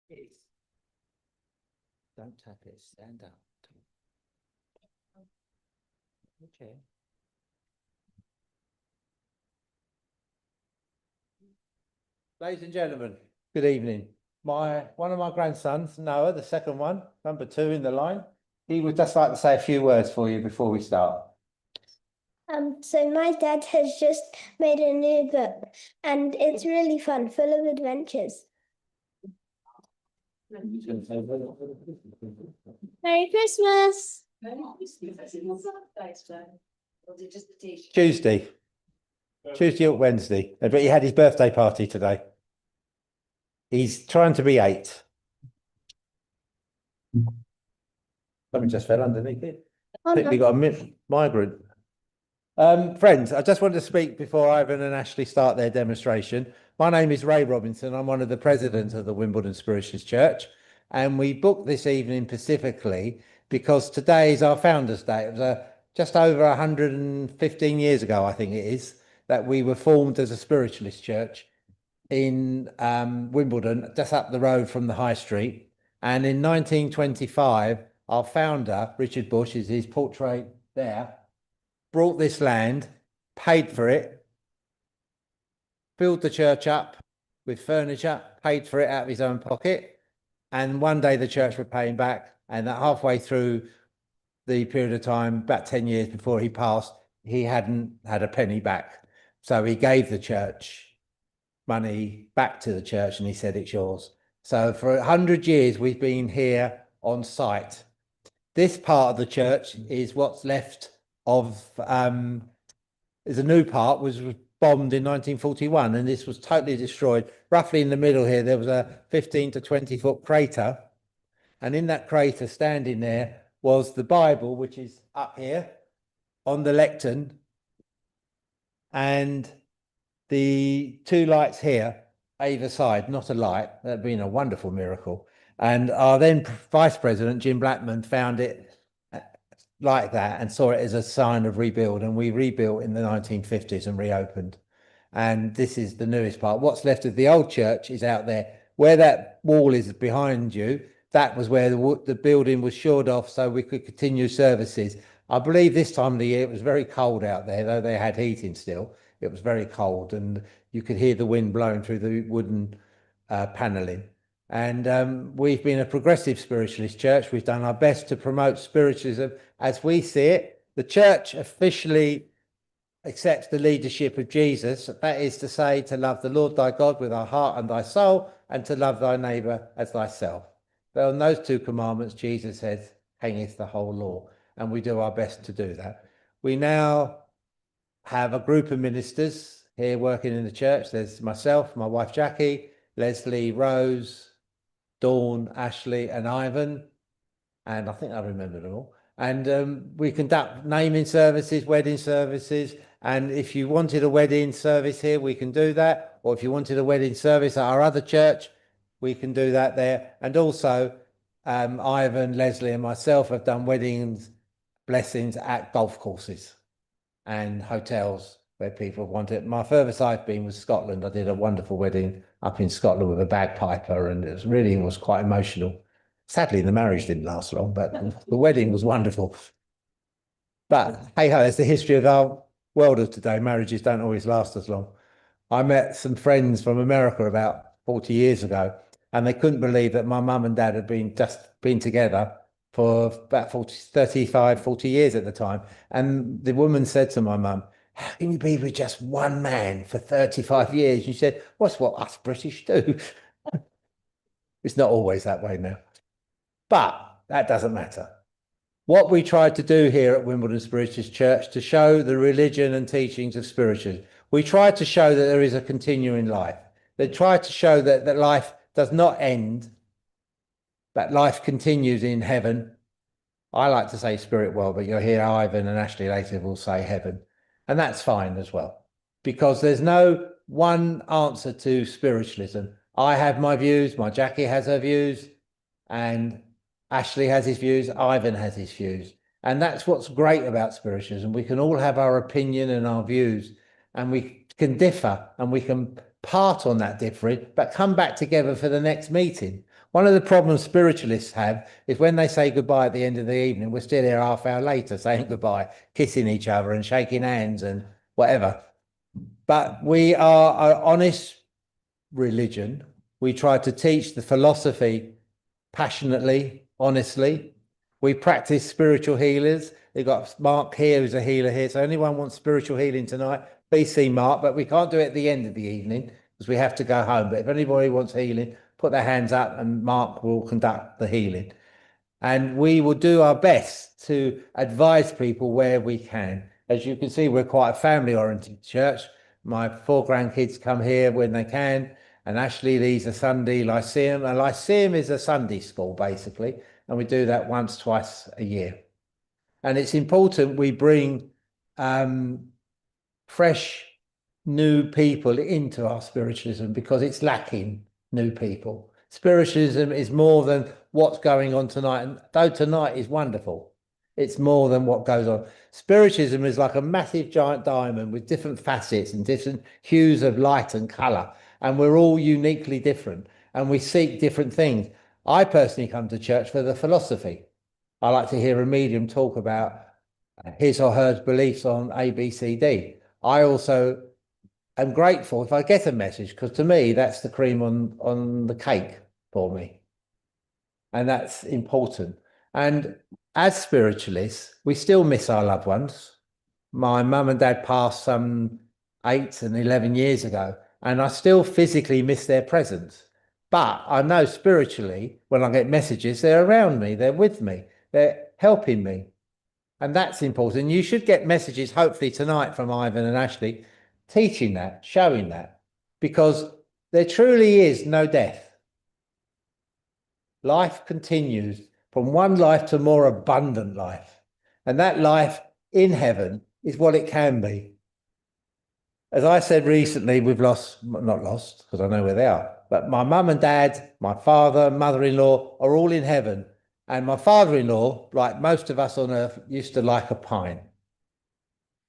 Yes. Don't tap it, stand up. Okay. Ladies and gentlemen, good evening. One of my grandsons, Noah, the second one, number 2 in the line, he would just like to say a few words for you before we start. So my dad has just made a new book and it's really fun, full of adventures. Merry Christmas! Tuesday or Wednesday, but he had his birthday party today. He's trying to be 8. Something just fell underneath it. I think we got a migrant. Friends, I just wanted to speak before Ivan and Ashley start their demonstration. My name is Ray Robinson. I'm one of the presidents of the Wimbledon Spiritualist Church. And we booked this evening specifically because today is our Founders' Day. It was just over 115 years ago, I think it is, that we were formed as a spiritualist church in Wimbledon, just up the road from the High Street. And in 1925, our founder, Richard Bush, is his portrait there, brought this land, paid for it, filled the church up with furniture, paid for it out of his own pocket. And one day the church would pay him back. And halfway through the period of time, about 10 years before he passed, he hadn't had a penny back. So he gave the church money back to the church and he said, it's yours. So for 100 years, we've been here on site. This part of the church is what's left of, there's a new part, was bombed in 1941, and this was totally destroyed. Roughly in the middle here, there was a 15 to 20 foot crater. And in that crater, standing there, was the Bible, which is up here on the lectern, and the 2 lights here, either side, not a light. That'd been a wonderful miracle. And our then Vice President, Jim Blackman, found it like that and saw it as a sign of rebuild. And we rebuilt in the 1950s and reopened. And this is the newest part. What's left of the old church is out there. Where that wall is behind you, that was where the building was shored off so we could continue services. I believe this time of the year it was very cold out there, though they had heating still. It was very cold and you could hear the wind blowing through the wooden panelling. And we've been a progressive spiritualist church. We've done our best to promote spiritualism as we see it. The church officially accepts the leadership of Jesus. That is to say, to love the Lord thy God with thy heart and thy soul, and to love thy neighbour as thyself. But on those 2 commandments, Jesus says, hangeth the whole law. And we do our best to do that. We now have a group of ministers here working in the church. There's myself, my wife Jackie, Leslie, Rose, Dawn, Ashley and Ivan. And I think I remember them all. And we conduct naming services, wedding services. And if you wanted a wedding service here, we can do that. Or if you wanted a wedding service at our other church, we can do that there. And also, Ivan, Leslie and myself have done weddings, blessings at golf courses and hotels where people want it. My furthest I've been was Scotland. I did a wonderful wedding up in Scotland with a bagpiper, and it was quite emotional. Sadly, the marriage didn't last long, but the wedding was wonderful. But hey ho, it's the history of our world of today. Marriages don't always last as long. I met some friends from America about 40 years ago, and they couldn't believe that my mum and dad had been together for about 40 years at the time. And the woman said to my mum, how can you be with just one man for 35 years? She said, what's what us British do? It's not always that way now. But that doesn't matter. What we tried to do here at Wimbledon Spiritualist Church to show the religion and teachings of spiritualism, we tried to show that there is a continuing life. They tried to show that life does not end, that life continues in heaven. I like to say spirit world, but you'll hear Ivan and Ashley later will say heaven. And that's fine as well, because there's no one answer to spiritualism. I have my views, my Jackie has her views, and Ashley has his views, Ivan has his views. And that's what's great about spiritualism. We can all have our opinion and our views, and we can differ and we can part on that differing, but come back together for the next meeting. One of the problems spiritualists have is when they say goodbye at the end of the evening, we're still here half hour later saying goodbye, kissing each other and shaking hands and whatever. But we are an honest religion. We try to teach the philosophy passionately, honestly. We practice spiritual healers. They've got Mark here who's a healer here. So anyone wants spiritual healing tonight, please see Mark, but we can't do it at the end of the evening because we have to go home. But if anybody wants healing, put their hands up and Mark will conduct the healing. And we will do our best to advise people where we can. As you can see, we're quite a family-oriented church. My 4 grandkids come here when they can, and Ashley leads a Sunday Lyceum. A Lyceum is a Sunday school, basically, and we do that once, twice a year. And it's important we bring fresh, new people into our spiritualism because it's lacking new people. Spiritualism is more than what's going on tonight. And though tonight is wonderful, it's more than what goes on. Spiritualism is like a massive giant diamond with different facets and different hues of light and color. And we're all uniquely different and we seek different things. I personally come to church for the philosophy. I like to hear a medium talk about his or her beliefs on A, B, C, D. I also am grateful if I get a message, because to me, that's the cream on the cake for me. And that's important. And as spiritualists, we still miss our loved ones. My mum and dad passed some 8 and 11 years ago, and I still physically miss their presence. But I know spiritually, when I get messages, they're around me, they're with me, they're helping me. And that's important. You should get messages, hopefully tonight, from Ivan and Ashley, teaching that, showing that, because there truly is no death. Life continues from one life to more abundant life. And that life in heaven is what it can be. As I said recently, we've lost, not lost, because I know where they are, but my mum and dad, my father, mother-in-law are all in heaven. And my father-in-law, like most of us on earth, used to like a pint.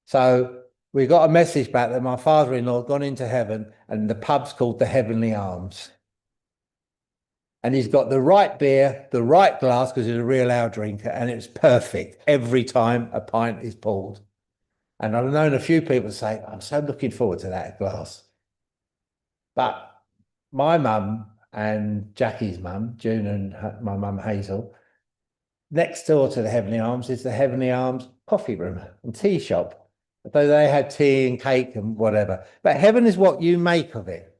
So we got a message back that my father-in-law had gone into heaven and the pub's called the Heavenly Arms. And he's got the right beer, the right glass, because he's a real ale drinker, and it's perfect every time a pint is poured. And I've known a few people say, I'm so looking forward to that glass. But my mum and Jackie's mum, June, and my mum Hazel, next door to the Heavenly Arms is the Heavenly Arms coffee room and tea shop. Though they had tea and cake and whatever. But heaven is what you make of it.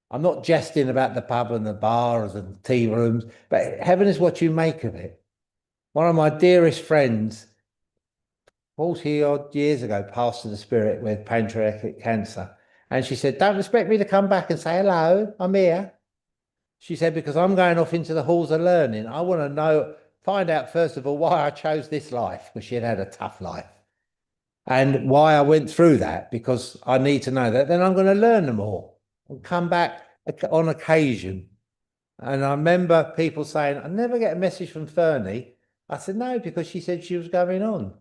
I'm not jesting about the pub and the bars and tea rooms, but heaven is what you make of it. One of my dearest friends, 40 odd years ago, passed to the spirit with pancreatic cancer. And she said, don't expect me to come back and say, hello, I'm here. She said, because I'm going off into the halls of learning. I want to find out, first of all, why I chose this life, because she had had a tough life. And why I went through that, because I need to know that. Then I'm going to learn them all and come back on occasion. And I remember people saying, I never get a message from Fernie. I said, no, because she said she was going on.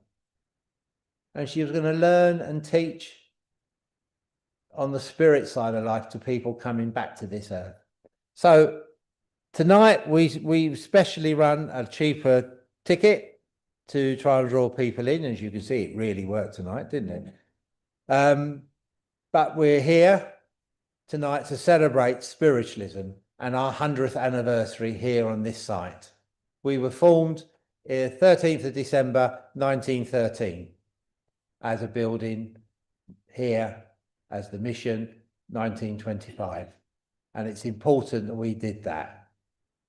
And she was going to learn and teach on the spirit side of life to people coming back to this earth. So tonight we specially run a cheaper ticket to try and draw people in. As you can see, it really worked tonight, didn't it? But we're here tonight to celebrate spiritualism and our 100th anniversary here on this site. We were formed 13th of December 1913 as a building here as the mission 1925. And it's important that we did that.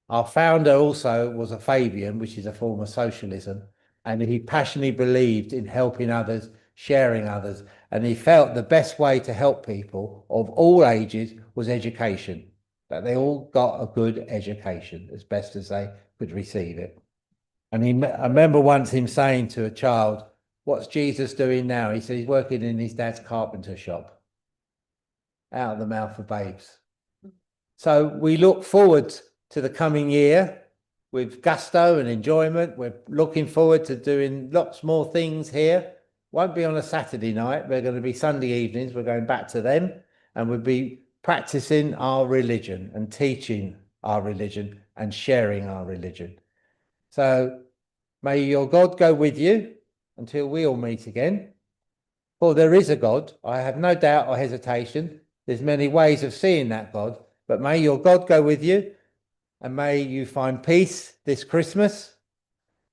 Our founder also was a Fabian, which is a form of socialism, and he passionately believed in helping others, sharing others, and he felt the best way to help people of all ages was education, that they all got a good education as best as they could receive it. And I remember once him saying to a child, what's Jesus doing now? He said he's working in his dad's carpenter shop, out of the mouth of babes. So we look forward to the coming year with gusto and enjoyment. We're looking forward to doing lots more things here. Won't be on a Saturday night. We're going to be Sunday evenings. We're going back to them, and we'll be practicing our religion and teaching our religion and sharing our religion. So may your God go with you until we all meet again. For there is a God, I have no doubt or hesitation. There's many ways of seeing that God, but may your God go with you, and may you find peace this Christmas.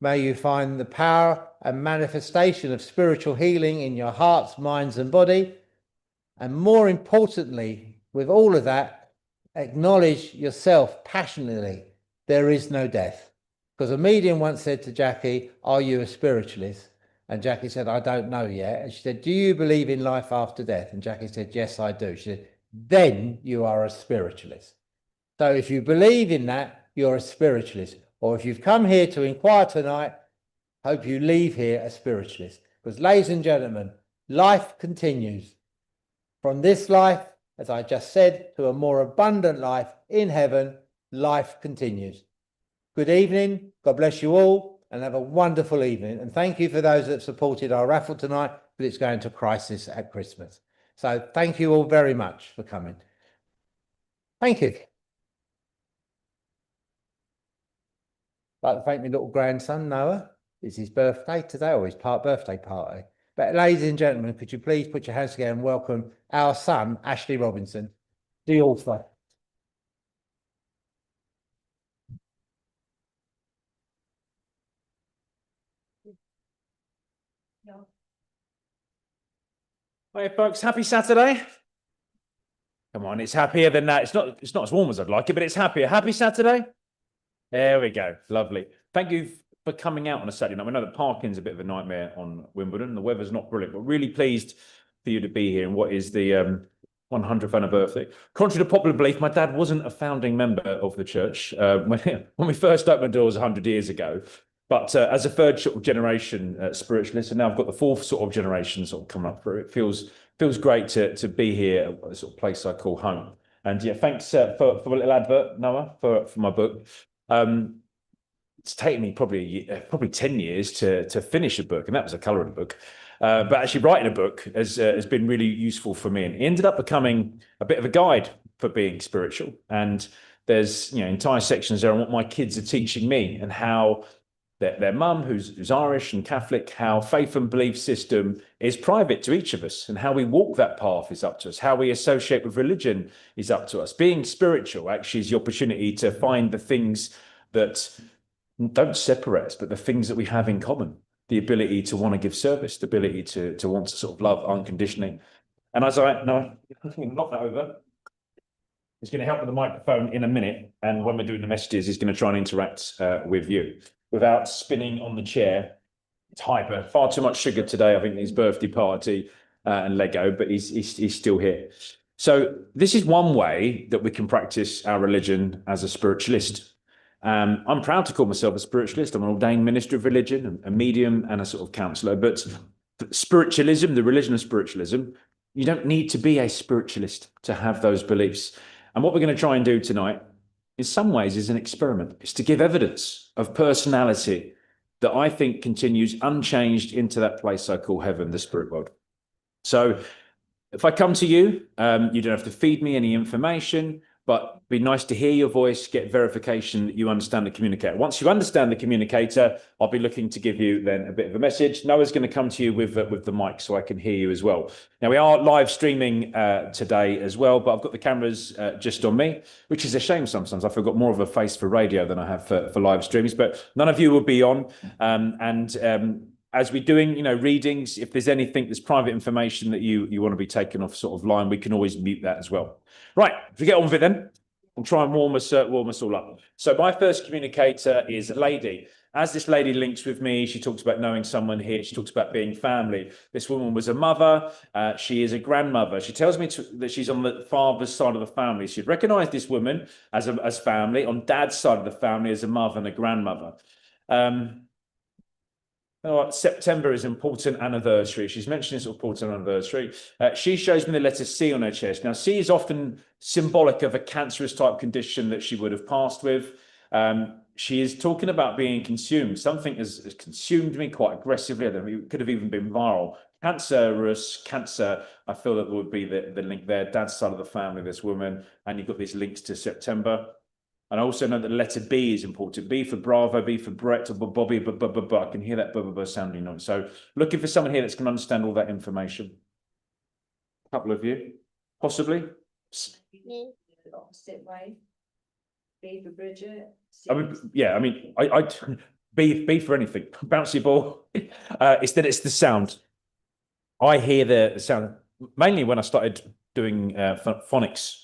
May you find the power and manifestation of spiritual healing in your hearts, minds, and body. And more importantly, with all of that, acknowledge yourself passionately. There is no death. Because a medium once said to Jackie, "Are you a spiritualist?" And Jackie said, "I don't know yet." And she said, "Do you believe in life after death?" And Jackie said, "Yes, I do." She said, "Then you are a spiritualist." So if you believe in that, you're a spiritualist. Or if you've come here to inquire tonight, hope you leave here a spiritualist. Because, ladies and gentlemen, life continues. From this life, as I just said, to a more abundant life in heaven, life continues. Good evening. God bless you all, and have a wonderful evening. And thank you for those that supported our raffle tonight, but it's going to Crisis at Christmas. So thank you all very much for coming. Thank you. I'd like to thank my little grandson, Noah. It's his birthday today, or his birthday party. But ladies and gentlemen, could you please put your hands together and welcome our son, Ashley Robinson, the author. Hey folks, happy Saturday. Come on, it's happier than that. It's not as warm as I'd like it, but it's happier. Happy Saturday. There we go. Lovely. Thank you for coming out on a Saturday night. We know that parking's a bit of a nightmare on Wimbledon. The weather's not brilliant, but really pleased for you to be here in what is the 100th anniversary. Contrary to popular belief, my dad wasn't a founding member of the church when we first opened doors 100 years ago. But as a third sort of generation spiritualist, and now I've got the fourth sort of generation sort of coming up through, it feels great to be here at a sort of place I call home. And yeah, thanks for a little advert, Noah, for my book. It's taken me probably 10 years to finish a book, and that was a colouring book. But actually writing a book has been really useful for me, and it ended up becoming a bit of a guide for being spiritual. And there's entire sections there on what my kids are teaching me, and how their mum, who's Irish and Catholic, how faith and belief system is private to each of us, and how we walk that path is up to us, how we associate with religion is up to us. Being spiritual actually is the opportunity to find the things that don't separate us, but the things that we have in common, the ability to want to give service, the ability to want to sort of love unconditionally. And as I knock that over, he's going to help with the microphone in a minute, and when we're doing the messages, he's going to try and interact with you without spinning on the chair. It's hyper, far too much sugar today, I think, his birthday party and Lego, but he's still here. So this is one way that we can practice our religion as a spiritualist. I'm proud to call myself a spiritualist. I'm an ordained minister of religion, a medium, and a sort of counsellor. But spiritualism, the religion of spiritualism, you don't need to be a spiritualist to have those beliefs. And what we're going to try and do tonight, in some ways, is an experiment. It's to give evidence of personality that I think continues unchanged into that place I call heaven, the spirit world. So if I come to you, you don't have to feed me any information, but it'd be nice to hear your voice, get verification that you understand the communicator. Once you understand the communicator, I'll be looking to give you then a bit of a message. Noah's going to come to you with the mic so I can hear you as well. Now, we are live streaming today as well, but I've got the cameras just on me, which is a shame sometimes. I've got more of a face for radio than I have for live streams, but none of you will be on. As we're doing, readings, if there's anything that's private information that you want to be taken off sort of line, we can always mute that as well. Right, if we get on with it then, we'll try and warm us all up. So my first communicator is a lady. As this lady links with me, she talks about knowing someone here. She talks about being family. This woman was a mother. She is a grandmother. She tells me that she's on the father's side of the family. She'd recognise this woman as family, on dad's side of the family as a mother and a grandmother. September is an important anniversary. She's mentioned this important anniversary. She shows me the letter C on her chest. Now, C is often symbolic of a cancerous type condition that she would have passed with. She is talking about being consumed. Something has consumed me quite aggressively. It could have even been viral. Cancer, I feel that would be the link there. Dad's side of the family, this woman. And you've got these links to September. And I also know that the letter B is important. B for Bravo, B for Brett, or Bobby, I can hear that sounding noise. So looking for someone here that's going to understand all that information. A couple of you, possibly. Opposite way. B for Bridget. I mean, yeah, I mean, I B for anything. Bouncy ball. It's the sound. I hear the sound mainly when I started doing phonics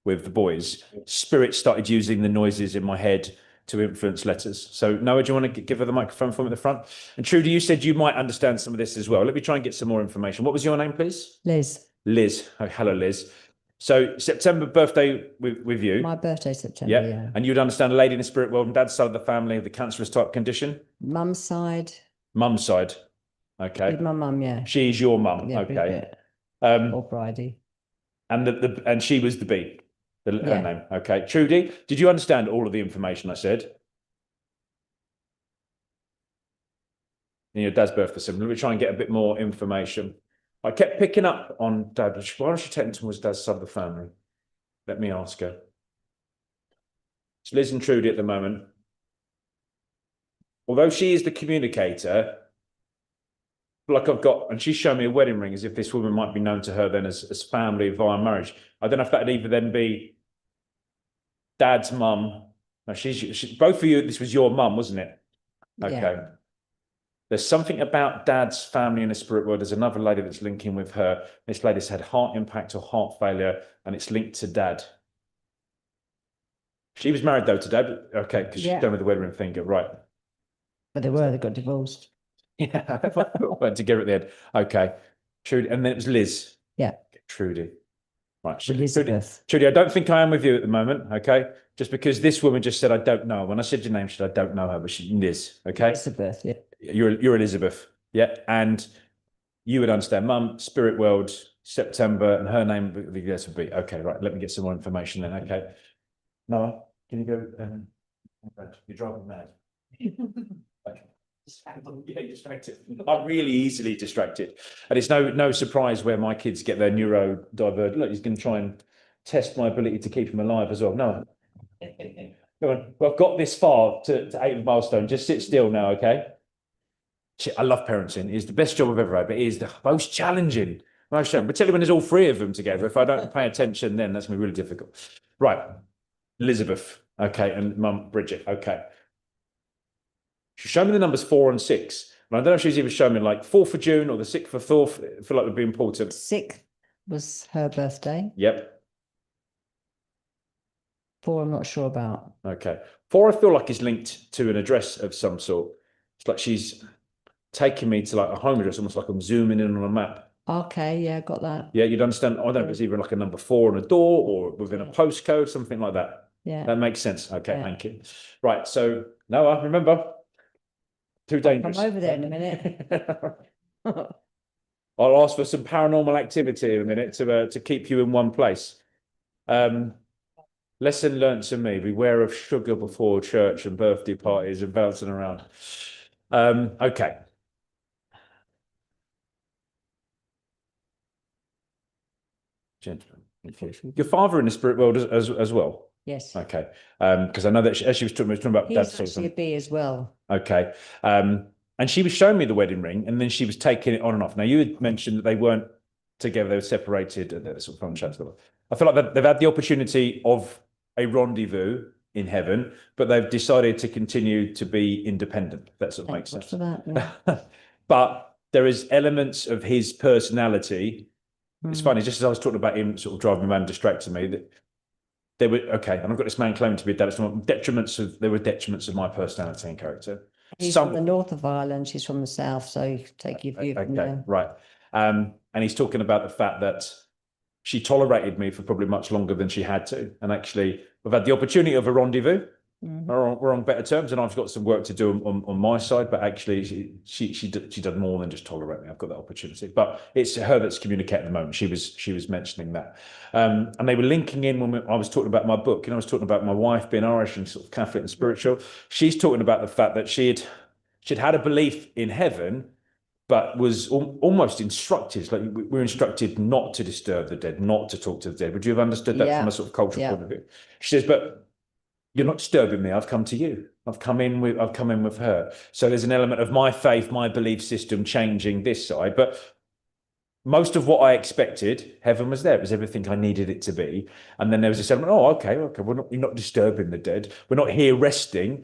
with the boys. Spirit started using the noises in my head to influence letters. So Noah, do you want to give her the microphone from at the front? And Trudy, you said you might understand some of this as well. Let me try and get some more information. What was your name, please? Liz. Liz. Oh, hello, Liz. So September birthday with you. My birthday, September, Yeah. yeah. And you'd understand a lady in the spirit world and dad's side of the family of the cancerous type condition? Mum's side. Mum's side. Okay. With my mum, yeah. She's your mum. Yeah, Okay. Bridget. Um, Or Bridie. and and she was the B, her Yeah. name. Okay. Trudy, did you understand all of the information I said? In your dad's birthday symbol. Let me try and get a bit more information. I kept picking up on Dad. Why don't you take him towards Dad's side of the family? Let me ask her. It's Liz and Trudy at the moment. Although she is the communicator, like I've got, and she's shown me a wedding ring as if this woman might be known to her then as family via marriage. I don't know if that'd either then be Dad's mum. No, she's both of you. This was your mum, wasn't it? Okay. Yeah. There's something about Dad's family in the spirit world. There's another lady that's linking with her. This lady's had heart impact or heart failure, and it's linked to Dad. She was married though to Dad. Okay, because she's Yeah. done with the wedding ring finger, right? But they got divorced. Yeah, went together at the end. Okay, Trudy, and then it was Liz. Yeah. Trudy. Right, Elizabeth. Trudy, I don't think I am with you at the moment. Okay, just because this woman just said I don't know. When I said your name, she said I don't know her, but she's Liz. Okay, Elizabeth, yeah. you're Elizabeth. Yeah, and you would understand. Mum, spirit world, September, and her name would be okay. Right, let me get some more information then. Okay, Noah, can you go? You're driving mad. Okay. Yeah, distracted. I'm really easily distracted, and it's no surprise where my kids get their neurodivergent. Look, he's going to try and test my ability to keep him alive as well. No, go on. Well, I've got this far to 8 milestone. Just sit still now, okay? I love parenting. It's the best job I've ever had, but it is the most challenging. Particularly when there's all 3 of them together. If I don't pay attention, then that's going to be really difficult. Right, Elizabeth, okay, and Mum Bridget, okay. She showed me the numbers 4 and 6. And I don't know if she's even shown me like 4th of June or the 6th of 4th. I feel like would be important. 6th was her birthday. Yep. 4, I'm not sure about. Okay. 4, I feel like is linked to an address of some sort. It's like she's taking me to like a home address, almost like I'm zooming in on a map. Okay, yeah, got that. Yeah, you'd understand. I don't know if it's even like a number 4 on a door or within a postcode, something like that. Yeah. That makes sense. Okay, Yeah. thank you. Right. So Noah, remember. Too dangerous. I'm over there in a minute. I'll ask for some paranormal activity in a minute to keep you in one place. Lesson learnt to me: beware of sugar before church and birthday parties and bouncing around. Okay. Gentlemen, your father in the spirit world as well. Yes. Okay. Because I know that as she was talking about He's Dad's sort of actually a B as well. Okay. And she was showing me the wedding ring, and then she was taking it on and off. Now, you had mentioned that they weren't together, they were separated, and they're sort of fun chats. I feel like they've had the opportunity of a rendezvous in heaven, but they've decided to continue to be independent. That sort of makes Thank God sense. for that, yeah. But there is elements of his personality. It's Mm. funny, just as I was talking about him sort of driving me around, distracting me, that there were, okay, and I've got this man claiming to be a dad. There were detriments of my personality and character. He's Some- from the north of Ireland, she's from the south, so you take your view from Okay, there. right. And he's talking about the fact that she tolerated me for probably much longer than she had to. And actually, we've had the opportunity of a rendezvous. Mhm. We're on better terms, and I've got some work to do on my side. But actually, she did more than just tolerate me. I've got that opportunity. But it's her that's communicating at the moment. She was mentioning that, and they were linking in when I was talking about my book. I was talking about my wife being Irish and sort of Catholic and spiritual. She's talking about the fact that she'd had a belief in heaven, but was almost instructed, like we're instructed not to disturb the dead, not to talk to the dead. Would you have understood that Yeah. from a sort of cultural Yeah. point of view? She says, but you're not disturbing me. I've come to you. I've come in with her. So there's an element of my faith, my belief system changing this side. But most of what I expected, heaven was there. It was everything I needed it to be. And then there was this element, oh, okay, you're not disturbing the dead. We're not here resting.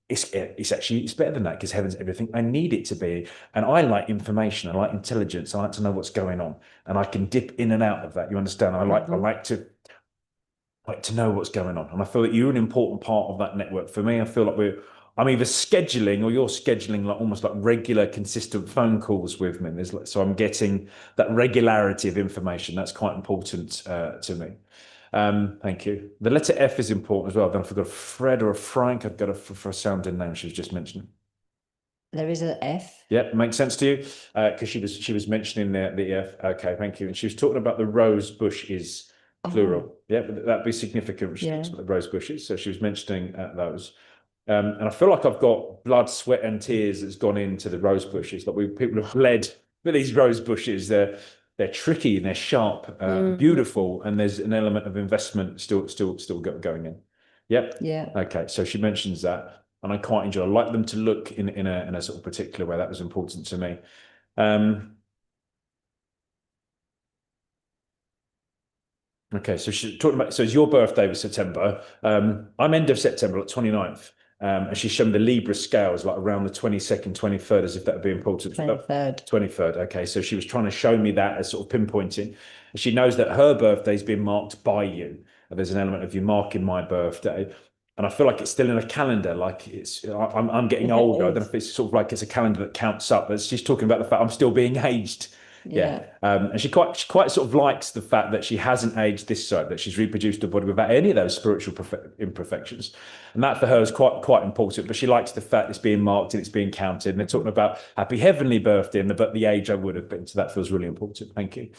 It's actually, it's better than that because heaven's everything I need it to be. And I like information. I like intelligence. I like to know what's going on. And I can dip in and out of that. You understand? I like to know what's going on. And I feel that you're an important part of that network. For me, I feel like I'm either scheduling or you're scheduling like almost like regular, consistent phone calls with me. So I'm getting that regularity of information. That's quite important to me. Thank you. The letter F is important as well. Then I forgot a Fred or a Frank. I've got for a sounding name she was just mentioning. There is an F. Yeah, makes sense to you because she was mentioning the F. Okay, thank you. And she was talking about the rose bushes, plural. Yeah, but that'd be significant. Yeah. The rose bushes. So she was mentioning those. And I feel like I've got blood, sweat, and tears that's gone into the rose bushes. Like people have bled for these rose bushes. They're tricky and they're sharp, beautiful, and there's an element of investment still going in. Yep. Yeah. Okay. So she mentions that, and I quite enjoy. I like them to look in a sort of particular way. That was important to me. Okay, so she's talking about, so it's your birthday was September. I'm end of September, like 29th. And she's shown the Libra scales like around the 22nd, 23rd, as if that would be important. 23rd. 23rd. Okay, so she was trying to show me that as sort of pinpointing. She knows that her birthday's been marked by you. And there's an element of you marking my birthday. And I feel like it's still in a calendar, like I'm getting older. I don't know if it's sort of like it's a calendar that counts up, but she's talking about the fact I'm still being aged. Yeah. And she quite sort of likes the fact that she hasn't aged this side, that she's reproduced her body without any of those spiritual imperfections. And that for her is quite important. But she likes the fact it's being marked and it's being counted. And they're talking about happy heavenly birthday and the age I would have been. So that feels really important. Thank you.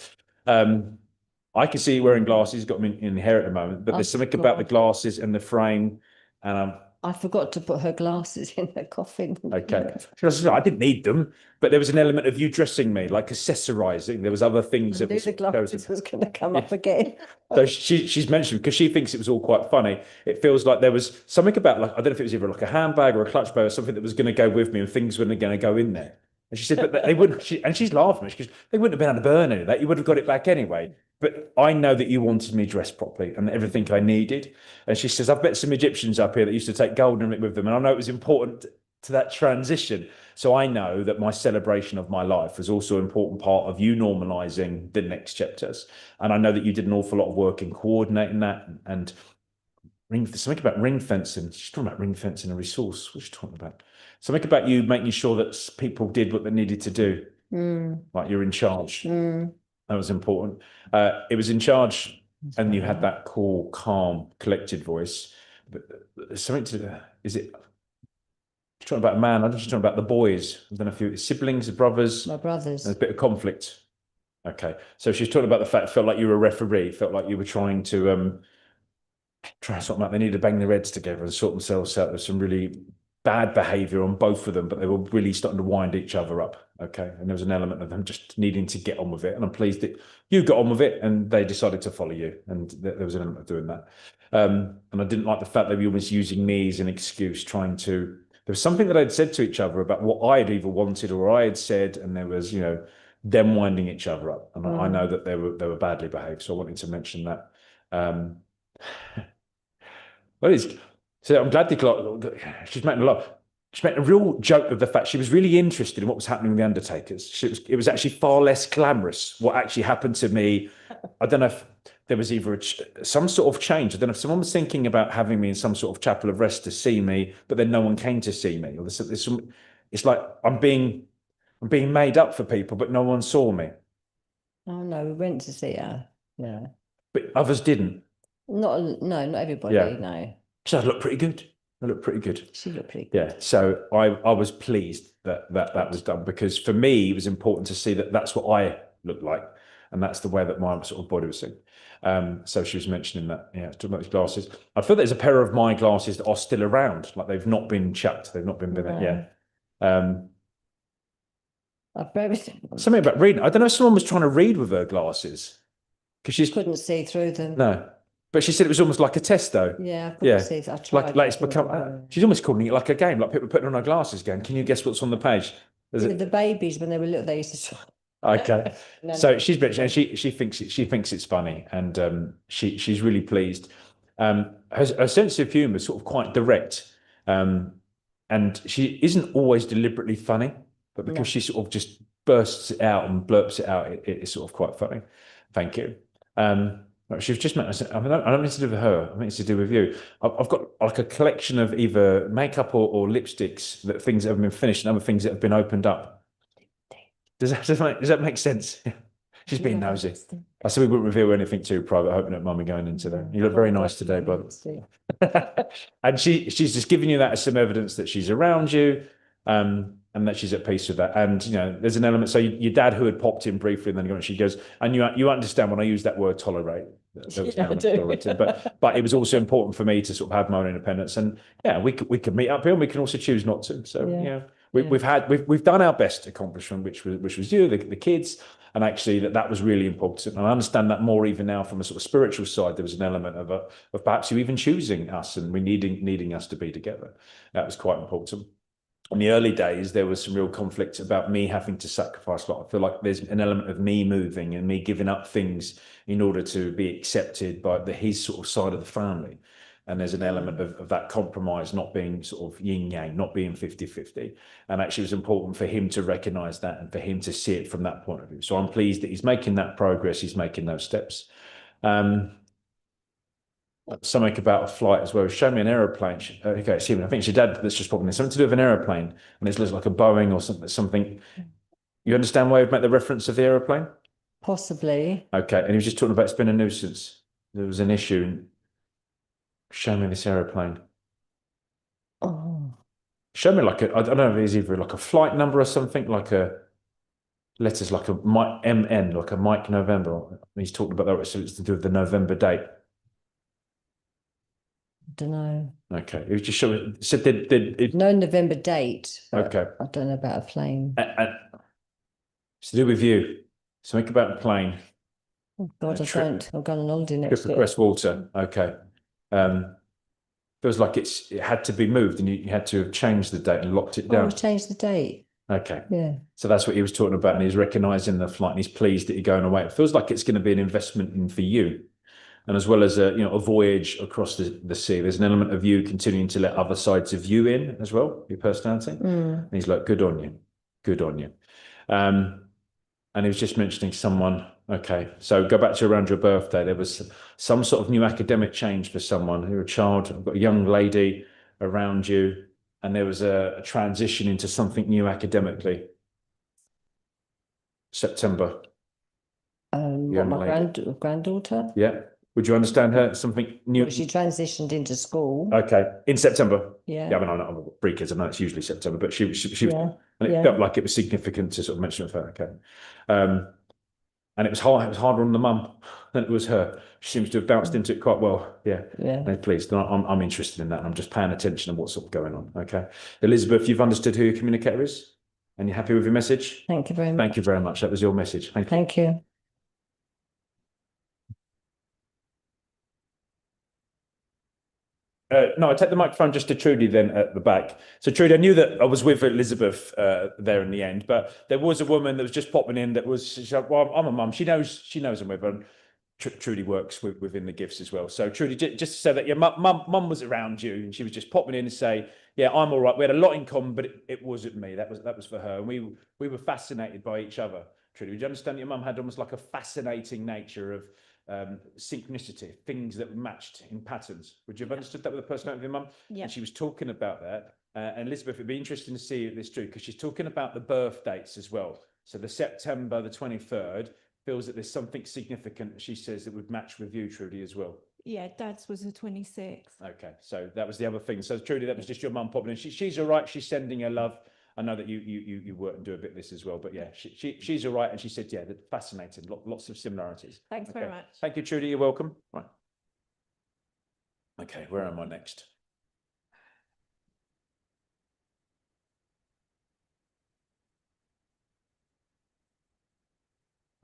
I can see you wearing glasses, got them in hair at the moment, but there's something about the glasses and the frame. And I forgot to put her glasses in her coffin. okay. I didn't need them, but there was an element of you dressing me, like accessorizing. There was other things. I knew the glasses was going to come up again. So she's mentioned, because she thinks it was all quite funny. It feels like there was something about, like, I don't know if it was either like a handbag or a clutch bag or something that was going to go with me and things weren't going to go in there. And she said, but they wouldn't, and she's laughing. She goes, they wouldn't have been able to burn any of that. You would have got it back anyway. But I know that you wanted me dressed properly and everything I needed. And she says, I've met some Egyptians up here that used to take gold and with them. And I know it was important to that transition. So I know that my celebration of my life was also an important part of you normalizing the next chapters. And I know that you did an awful lot of work in coordinating that and something about ring fencing. She's talking about ring fencing, a resource. What's she talking about? Something about you making sure that people did what they needed to do. Like you're in charge. That was important. It was in charge, and you had that cool, calm, collected voice. But there's something to. Is it? She's talking about a man. I don't know. She's talking about the boys. I don't know if you siblings, brothers. My brothers. There's a bit of conflict. Okay, so she's talking about the fact. It felt like you were a referee. It felt like you were trying to try something like they needed to bang their heads together and sort themselves out. There's some really bad behavior on both of them, but they were really starting to wind each other up. Okay. And there was an element of them just needing to get on with it. And I'm pleased that you got on with it and they decided to follow you. And there was an element of doing that. And I didn't like the fact they were almost using me as an excuse, there was something that I'd said to each other about what I had either wanted or I had said. And there was, them winding each other up. And I know that they were badly behaved. So I wanted to mention that. So I'm glad she's making a real joke of the fact she was really interested in what was happening with the Undertakers. It was actually far less glamorous what actually happened to me. I don't know if there was either some sort of change. I don't know if someone was thinking about having me in some sort of chapel of rest to see me, but then no one came to see me. Or it's like I'm being made up for people, but no one saw me. Oh no, we went to see her. Yeah. But others didn't. Not everybody, no. So I looked pretty good. She looked pretty good. Yeah. So I was pleased that was done, because for me, it was important to see that that's what I looked like. And that's the way that my sort of body was seen. So she was mentioning that, talking about these glasses. I feel there's a pair of my glasses that are still around, like they've not been chucked. They've not been, something about reading. I don't know if someone was trying to read with her glasses. Because she couldn't see through them. No. But she said it was almost like a test, though. Yeah, I've got Yeah. to see if I tried. Like it's become. She's almost calling it like a game, like people putting on her glasses, going, "Can you guess what's on the page?" Is Yeah, it? the babies when they were little, they used to try. Okay. No, So no, she's mentioned, and she thinks it's funny, and she's really pleased. Her sense of humour is sort of quite direct, and she isn't always deliberately funny, but because No. she sort of just bursts it out and blurps it out, it's sort of quite funny. Thank you. She's just met. I don't mean to do with her. I mean to do with you. I've got like a collection of either makeup or lipsticks, that things that have been finished and other things that have been opened up. Does that make sense? She's being nosy. I said we wouldn't reveal anything too private, hoping that mummy going into there. You look very nice today, bud. And she's just giving you that as some evidence that she's around you, and that she's at peace with that. And you know, there's an element. So your dad, who had popped in briefly, and then she goes, and you understand when I use that word tolerate. There was an element of tolerating, but it was also important for me to sort of have my own independence. And yeah, we could meet up here, and we can also choose not to. So yeah. We've done our best accomplishment, which was you, the kids, and actually that was really important. And I understand that more even now from a sort of spiritual side. There was an element of perhaps you even choosing us and we needing us to be together. That was quite important. In the early days, there was some real conflict about me having to sacrifice a lot. I feel like there's an element of me moving and me giving up things in order to be accepted by his sort of side of the family. And there's an element of that compromise not being sort of yin yang, not being 50-50. And actually, it was important for him to recognize that and for him to see it from that point of view. So I'm pleased that he's making that progress. He's making those steps. Something about a flight as well. Show me an aeroplane. Okay, Stephen, I think it's your dad that's just popping in. Something to do with an aeroplane. And it looks like a Boeing or something. You understand why I've made the reference of the aeroplane? Possibly. Okay, and he was just talking about it's been a nuisance. There was an issue. Show me this aeroplane. Oh, Show me like I don't know if it's either like a flight number or something, like a letters like a MN, like a Mike November. He's talking about that, so it's to do with the November date. don't know. Okay, it was just showing. So No November date. Okay. I don't know about a plane. It's to do with you. Something about a plane. Oh God, I don't. I'm going on holiday next Trip year. across water. Okay. Feels like it had to be moved, and you had to have changed the date and locked it Oh, down. change the date. Okay. Yeah. So that's what he was talking about, and he's recognising the flight, and he's pleased that you're going away. It feels like it's going to be an investment in for you, and as well as a voyage across the sea. There's an element of you continuing to let other sides of you in as well, your personality. And he's like, good on you, good on you. And he was just mentioning someone. Okay, so go back to around your birthday. There was some sort of new academic change for someone. You're a child. I've got a young lady around you, and there was a transition into something new academically. September. What, my granddaughter? Yeah. Would you understand her? Something new. Well, she transitioned into school. Okay, in September. Yeah. Yeah, I mean, I'm three kids. I know it's usually September, but she was, Yeah, and it yeah. felt like it was significant to sort of mention it for her. Okay. And it was hard. It was harder on the mum than it was her. She seems to have bounced into it quite well. Yeah. Yeah. No, pleased. I'm interested in that, and I'm just paying attention to what's sort of going on. Okay, Elizabeth, you've understood who your communicator is, and you're happy with your message. Thank you very much. Thank you very much. That was your message. Thank you. Thank you. No, I take the microphone just to Trudy then at the back. So Trudy, I knew that I was with Elizabeth there in the end, but there was a woman that was just popping in that was, she said, well, I'm a mum. She knows I'm with her. And Trudy works within the gifts as well. So Trudy, just to say that your mum was around you and she was just popping in and say, yeah, I'm all right. We had a lot in common, but it wasn't me. That was for her. And we were fascinated by each other. Trudy, would you understand your mum had almost like a fascinating nature of synchronicity, things that matched in patterns? Would you have understood that with the personality of your mum? Yeah. And she was talking about that. And Elizabeth, it'd be interesting to see if this is true, because she's talking about the birth dates as well. So the September the 23rd feels that there's something significant, she says, that would match with you, Trudy, as well. Yeah, Dad's was the 26th. Okay, so that was the other thing. So Trudy, that was just your mum popping in. She's all right. She's sending her love. I know that you work and do a bit of this as well, but yeah, she's all right. And she said, yeah, that's fascinating. Lots of similarities. Thanks very much. Thank you, Trudy. You're welcome. Right. Okay, where am I next?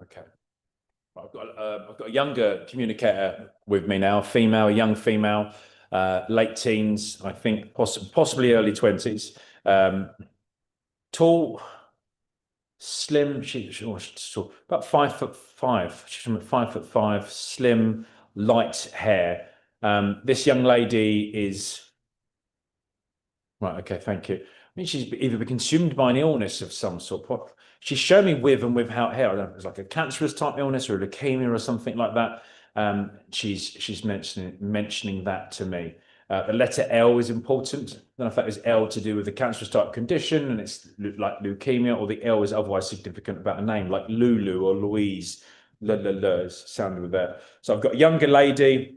Okay. I've got a younger communicator with me now, a young female, late teens, I think, possibly early 20s. Tall, slim. She's tall, about 5'5". She's 5'5", slim, light hair. This young lady is right. Okay, thank you. I mean, she's either been consumed by an illness of some sort. She's shown me with and without hair. I don't know if it's like a cancerous type illness or a leukemia or something like that. She's mentioning that to me. The letter L is important. I don't know if that is L to do with the cancerous type condition and it's like leukemia, or the L is otherwise significant about a name like Lulu or Louise. Is sounded with that. So I've got a younger lady,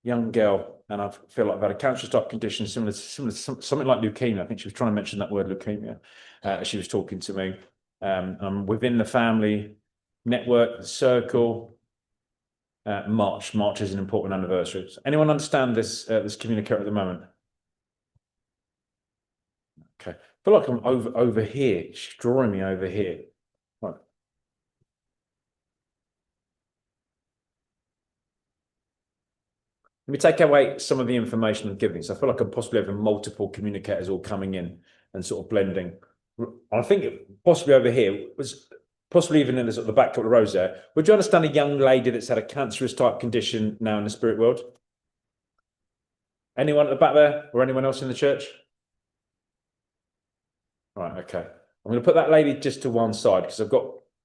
young girl, and I feel like I've had a cancerous type condition similar to something like leukemia. I think she was trying to mention that word leukemia as she was talking to me. I'm within the family network, the circle. March is an important anniversary. Does anyone understand this this communicator at the moment? Okay, I feel like I'm over here. She's drawing me over here. Right. Let me take away some of the information I'm giving. So I feel like I'm possibly having multiple communicators all coming in and sort of blending. I think possibly over here was possibly even in the, sort of the back couple of rows there. Would you understand a young lady that's had a cancerous type condition now in the spirit world? Anyone at the back there, or anyone else in the church? Right, okay. I'm going to put that lady just to one side because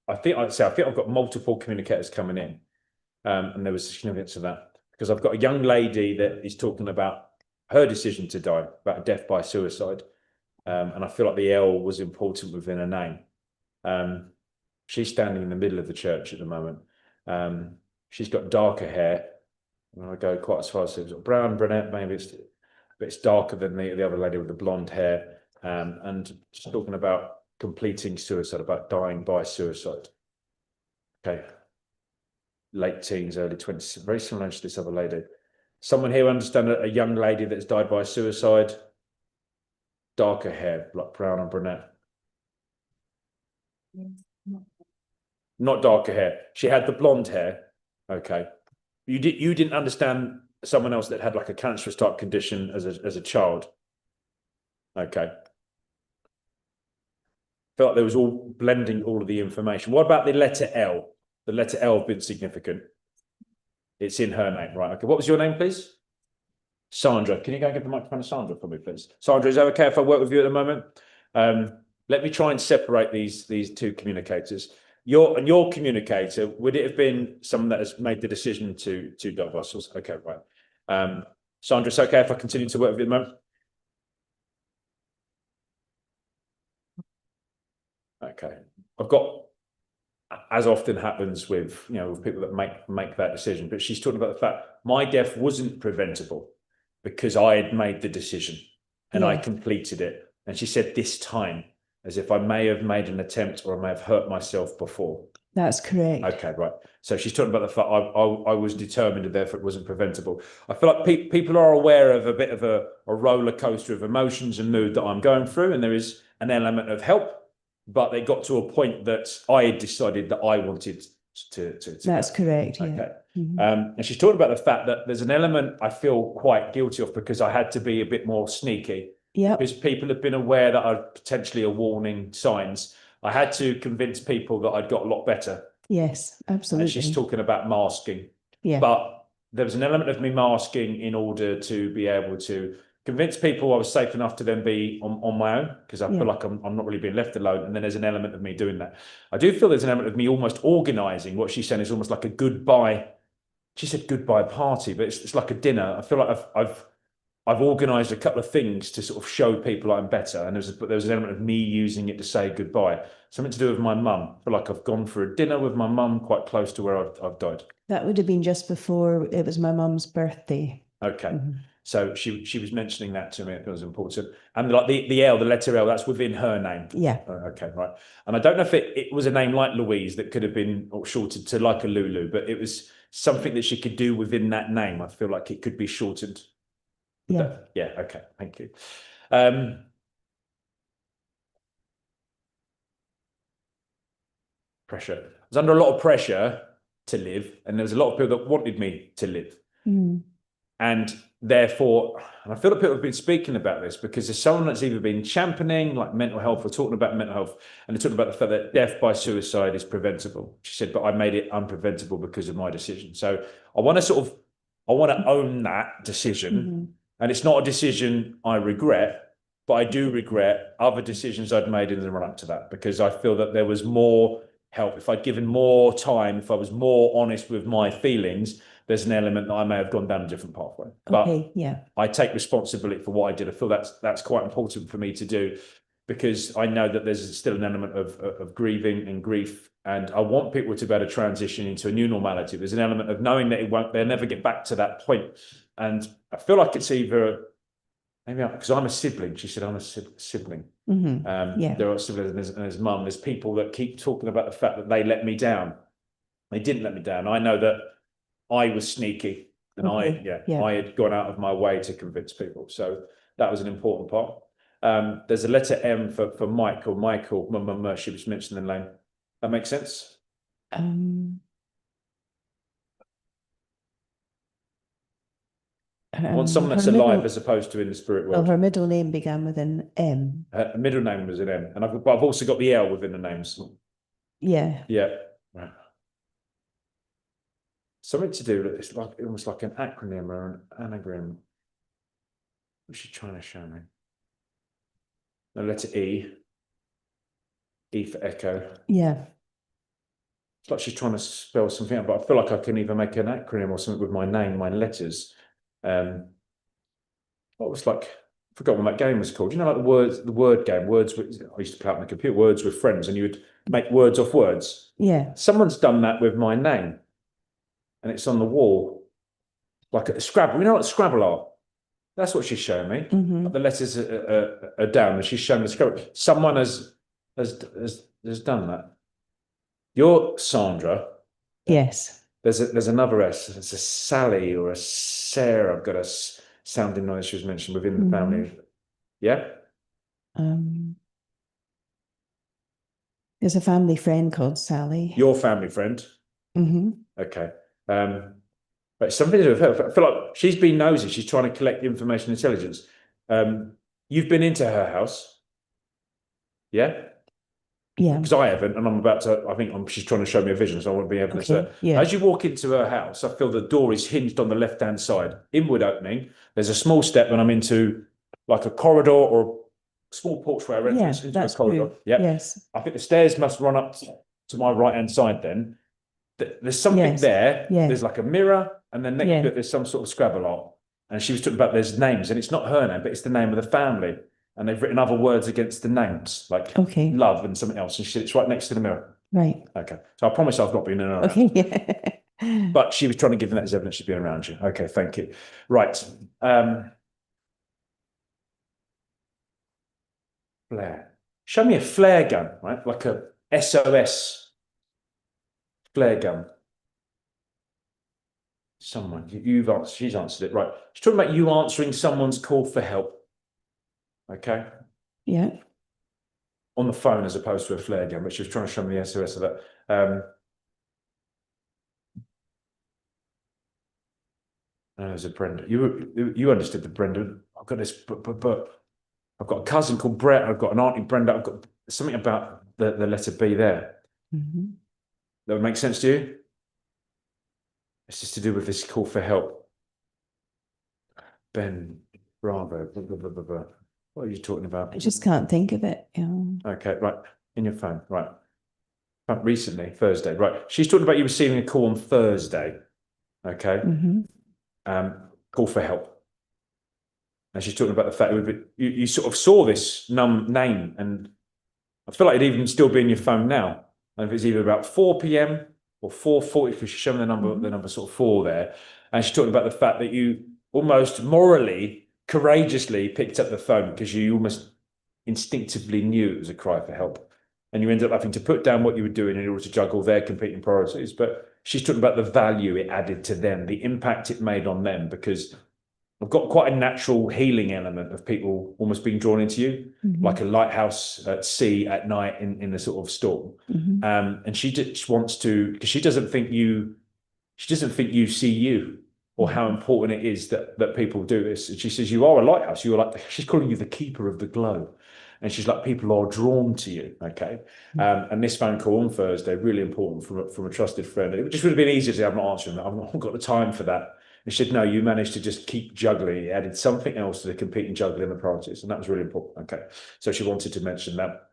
I think I've got multiple communicators coming in, and there was significance of that because I've got a young lady that is talking about her decision to die, about death by suicide, and I feel like the L was important within her name. She's standing in the middle of the church at the moment. She's got darker hair. I go quite as far as brown, brunette, maybe it's darker than the other lady with the blonde hair. And she's talking about completing suicide, about dying by suicide. Okay. Late teens, early 20s, very similar to this other lady. Someone here understand a young lady that's died by suicide? Darker hair, like brown and brunette. Not darker hair. She had the blonde hair. Okay. You didn't understand someone else that had like a cancerous type condition as a child. Okay. Felt like there was all blending all of the information. What about the letter L? The letter L has been significant. It's in her name, right? Okay. What was your name, please? Sandra. Can you go and give the microphone to Sandra for me, please? Sandra, is that okay if I work with you at the moment? Let me try and separate these two communicators. Your communicator, would it have been someone that has made the decision to divulge? Okay, right. Sandra, it's okay if I continue to work with you at the moment? Okay. I've got, as often happens with with people that make that decision, but she's talking about the fact my death wasn't preventable because I had made the decision and I completed it. And she said this time, as if I may have made an attempt or I may have hurt myself before. That's correct. Okay, right. So she's talking about the fact I was determined and therefore it wasn't preventable. I feel like people are aware of a bit of a roller coaster of emotions and mood that I'm going through, and there is an element of help, but they got to a point that I had decided that I wanted to That's go. correct, yeah. Okay. Mhm. And she's talking about the fact that there's an element I feel quite guilty of because I had to be a bit more sneaky. Yep. Because people have been aware that I potentially are warning signs. I had to convince people that I'd got a lot better. Yes, And absolutely. she's talking about masking. Yeah. But there was an element of me masking in order to be able to convince people I was safe enough to then be on my own, because I feel like I'm not really being left alone. And then there's an element of me doing that. I do feel there's an element of me almost organising. What she's saying is almost like a goodbye. She said goodbye party, but it's like a dinner. I feel like I've organised a couple of things to sort of show people I'm better, and there was an element of me using it to say goodbye. Something to do with my mum. I feel like I've gone for a dinner with my mum quite close to where I've died. That would have been just before it was my mum's birthday. Okay. Mhm. So she was mentioning that to me. It was important. And like the L, the letter L, that's within her name. Yeah. Okay, right. And I don't know if it was a name like Louise that could have been shortened to like a Lulu, but it was something that she could do within that name. I feel like it could be shortened. Yeah. Yeah, okay, thank you. Pressure. was under a lot of pressure to live, and there was a lot of people that wanted me to live. And therefore, and I feel that people have been speaking about this because there's someone that's either been championing like mental health or talking about mental health, and they're talking about the fact that death by suicide is preventable. She said, but I made it unpreventable because of my decision. So I want to own that decision. And it's not a decision I regret, but I do regret other decisions I'd made in the run up to that, because I feel that there was more help. If I'd given more time, if I was more honest with my feelings, there's an element that I may have gone down a different pathway. But I take responsibility for what I did. I feel that's quite important for me to do, because I know that there's still an element of grieving and grief, and I want people to be able to transition into a new normality. There's an element of knowing that they'll never get back to that point. And I feel like it's either, maybe because I'm a sibling. She said I'm a sibling. There are siblings and his mum. There's people that keep talking about the fact that they let me down. They didn't let me down. I know that I was sneaky, and I had gone out of my way to convince people. So that was an important part. There's a letter M for Michael. Michael, she was mentioned the name. That makes sense? I want someone that's alive as opposed to in the spirit world. Well, her middle name began with an M. Her middle name was an M, and I've also got the L within the names. Yeah. Yeah. Right. Something to do with it's like almost like an acronym or an anagram. What's she trying to show me? The letter E. E for echo. Yeah. It's like she's trying to spell something out, but I feel like I can either make an acronym or something with my name, my letters. What was like, I forgot what that game was called. You know, like the word game, words with, I used to play it on the computer, words with friends, and you would make words off words. Yeah. Someone's done that with my name, and it's on the wall, like a Scrabble. You know what Scrabble are? That's what she's showing me. The letters are down, and she's showing the Scrabble. Someone has done that. You're Sandra. Yes. There's another S. It's a Sally or a Sarah. I've got a sounding noise she was mentioned within the family. Yeah. There's a family friend called Sally. Your family friend. Okay. But something to do with her. I feel like she's been nosy. She's trying to collect information intelligence. You've been into her house. Yeah. Yeah. Because I haven't, and I'm about to. I think she's trying to show me a vision, so I want to be evidence Okay, that. yeah. As you walk into her house, I feel the door is hinged on the left-hand side, inward opening. There's a small step when I'm into like a corridor or a small porchway entrance into a corridor. Yeah. Yes. I think the stairs must run up to my right-hand side. Then there's something there. Yeah. There's like a mirror, and then next to it there's some sort of Scrabble art. And she was talking about there's names, and it's not her name, but it's the name of the family. And they've written other words against the names, like love and something else. And she said it's right next to the mirror. Right. Okay. So I promise I've not been in her. Okay. Yeah. But she was trying to give that as evidence she's been around you. Okay, thank you. Right. Flare. Show me a flare gun, right? Like a SOS flare gun. Someone, she's answered it, right. She's talking about you answering someone's call for help. Okay. Yeah. On the phone as opposed to a flare gun, but she was trying to show me the SOS of that. There's a Brenda. You understood the Brenda. I've got this, but I've got a cousin called Brett. I've got an auntie Brenda. I've got something about the letter B there. That would make sense to you? It's just to do with this call for help. Ben, Bravo, blah, blah, blah, blah, blah. What are you talking about? I just can't think of it. Yeah. Okay, right. In your phone, right. Recently, Thursday, right. She's talking about you receiving a call on Thursday. Okay. Call for help. And she's talking about the fact that you sort of saw this name, and I feel like it'd even still be in your phone now. And if it's either about 4 p.m. or 4:40, because she's showing the number sort of 4 there. And she's talking about the fact that you almost morally, courageously picked up the phone because you almost instinctively knew it was a cry for help. And you ended up having to put down what you were doing in order to juggle their competing priorities. But she's talking about the value it added to them, the impact it made on them, because I've got quite a natural healing element of people almost being drawn into you, like a lighthouse at sea at night in a sort of storm. And she just wants to, because she doesn't think you see you or how important it is that people do this. And she says, you are a lighthouse. You're like, she's calling you the keeper of the glow. And she's like, people are drawn to you. Okay. And this phone call on Thursday, really important from a trusted friend. It just would have been easier to say, I'm not answering that. I've not got the time for that. And she said, no, you managed to just keep juggling. It added something else to the competing juggling the priorities. And that was really important. Okay. So she wanted to mention that.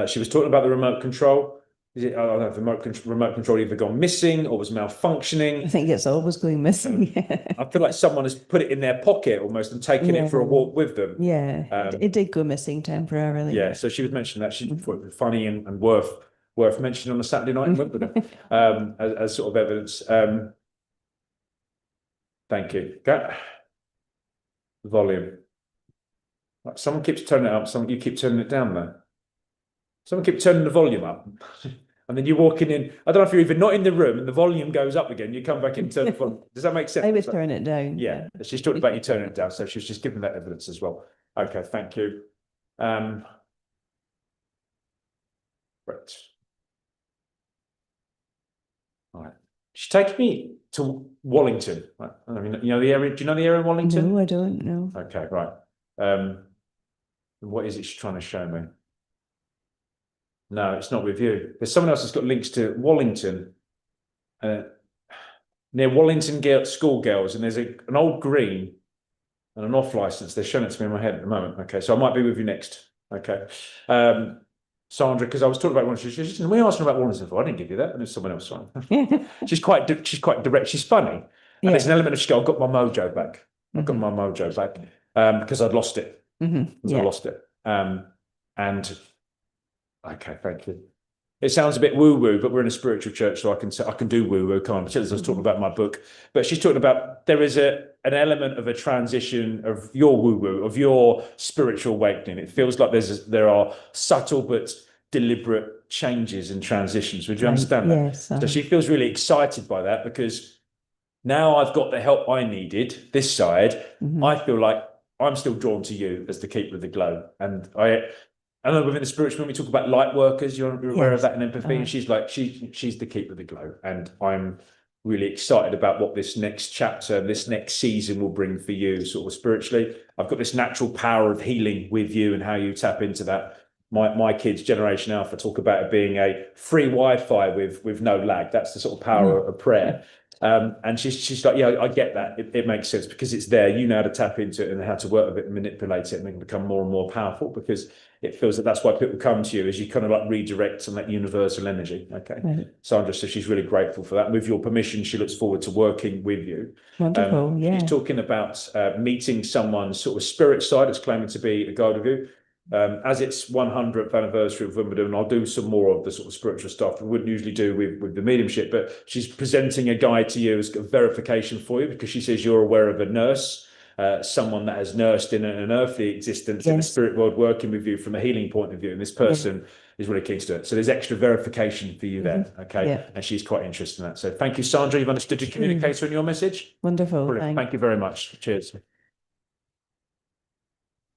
She was talking about the remote control. Is it, I don't know if the remote control either gone missing or was malfunctioning. I think it's always going missing. I feel like someone has put it in their pocket almost and taken it for a walk with them. Yeah, it did go missing temporarily. Yeah, so she was mentioning that. She thought it was funny and worth mentioning on a Saturday night, as sort of evidence. Thank you. Okay. Volume. Right, someone keeps turning it up. You keep turning it down there. Someone keep turning the volume up. And then you're walking in. I don't know if you're even not in the room and the volume goes up again. You come back into the volume. Does that make sense? I would turn it down. Yeah. She's talking about you turning it down. So she was just giving that evidence as well. Okay, thank you. Right. All right. She's taking me to Wallington. Right. I mean, you know the area. Do you know the area in Wallington? No, I don't know. Okay, right. What is it she's trying to show me? No, it's not with you. There's someone else that's got links to Wallington, near Wallington Schoolgirls, and there's an old green and an off license. They're showing it to me in my head at the moment. Okay, so I might be with you next. Okay, Sandra, because I was talking about one. She said, "We asked her about Wallington before. I didn't give you that." And there's someone else. Right? She's quite direct. She's funny, and there's an element of she go, "I've got my mojo back. I've got my mojo back because I'd lost it. Because I lost it." And okay, thank you. It sounds a bit woo-woo, but we're in a spiritual church, so I can do woo-woo, can't I? As I was talking about my book, but she's talking about there is an element of a transition of your woo-woo, of your spiritual awakening. It feels like there are subtle but deliberate changes and transitions. Would you understand that? Yes. So she feels really excited by that because now I've got the help I needed. This side, I feel like I'm still drawn to you as the keeper of the glow, and I know within the spiritual, when we talk about light workers, you're aware of that in empathy. And she's like, she's the keeper of the glow. And I'm really excited about what this next chapter, this next season will bring for you sort of spiritually. I've got this natural power of healing with you and how you tap into that. My kids, Generation Alpha, talk about it being a free Wi-Fi with no lag. That's the sort of power of prayer. And she's like, yeah, I get that. It makes sense because it's there. You know how to tap into it and how to work with it and manipulate it and make it become more and more powerful because it feels that's why people come to you as you kind of like redirect on that universal energy. Okay. Right. Sandra says she's really grateful for that. With your permission, she looks forward to working with you. Wonderful. Yeah. She's talking about meeting someone's sort of spirit side that's claiming to be a guide of you. As it's 100th anniversary of Wimbledon, I'll do some more of the sort of spiritual stuff we wouldn't usually do with the mediumship, but she's presenting a guide to you as a verification for you because she says you're aware of a nurse, someone that has nursed in an earthly existence in the spirit world working with you from a healing point of view, and this person is really keen to do it. So there's extra verification for you there, okay? And she's quite interested in that. So thank you, Sandra. You've understood your communicator and your message? Wonderful. Brilliant. Thank you very much. Cheers.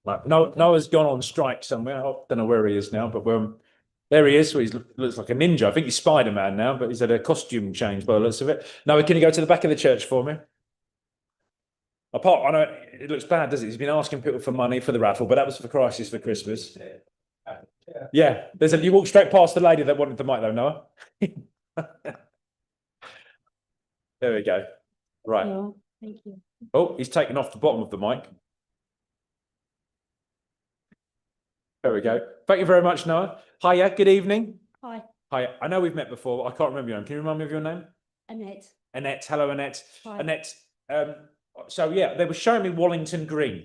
Right. Noah's gone on strike somewhere. I don't know where he is now, but there he is. So he looks like a ninja. I think he's Spider-Man now, but he's had a costume change by the looks of it. Noah, can you go to the back of the church for me? I know it looks bad, does it? He's been asking people for money for the raffle, but that was for Crisis for Christmas. Yeah. You walk straight past the lady that wanted the mic, though, Noah. There we go. Right. Oh, thank you. Oh, he's taken off the bottom of the mic. There we go. Thank you very much, Noah. Hiya, good evening. Hi, Hi. I know we've met before, but I can't remember your name. Can you remind me of your name? Annette. Annette. Hello, Annette. Hi. Annette. So yeah, they were showing me Wallington Green.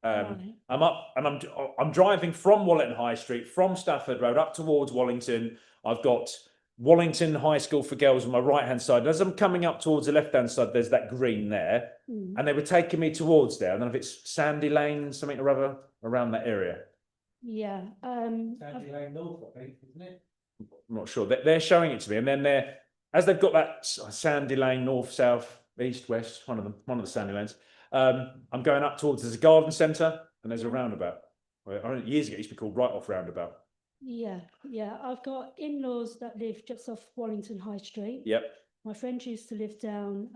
Right. I'm up and I'm driving from Wallington High Street, from Stafford Road up towards Wallington. I've got Wallington High School for Girls on my right-hand side. And as I'm coming up towards the left-hand side, there's that green there. And they were taking me towards there. I don't know if it's Sandy Lane, something or other around that area. Yeah. Sandy Lane North, I think, isn't it? I'm not sure. They're showing it to me. And then as they've got that Sandy Lane, north, south, east, west, one of the Sandy Lanes, I'm going up towards there's a garden centre and there's a roundabout. Well, years ago it used to be called Right Off Roundabout. Yeah, yeah. I've got in-laws that live just off Wallington High Street. Yep. My friend used to live down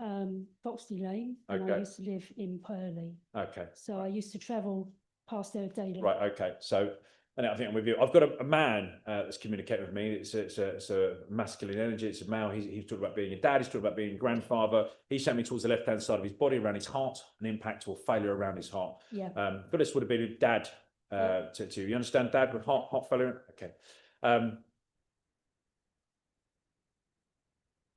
Foxley Lane, and I Okay. used to live in Purley. Okay. So I used to travel past there daily. Right. Okay. So, and I think I'm with you. I've got a man that's communicating with me. It's a masculine energy. It's a male. He's talking about being a dad. He's talking about being a grandfather. He's showing me towards the left-hand side of his body, around his heart, an impact or failure around his heart. Yeah. But this would have been a dad. To you understand, dad, with heart failure. Okay. I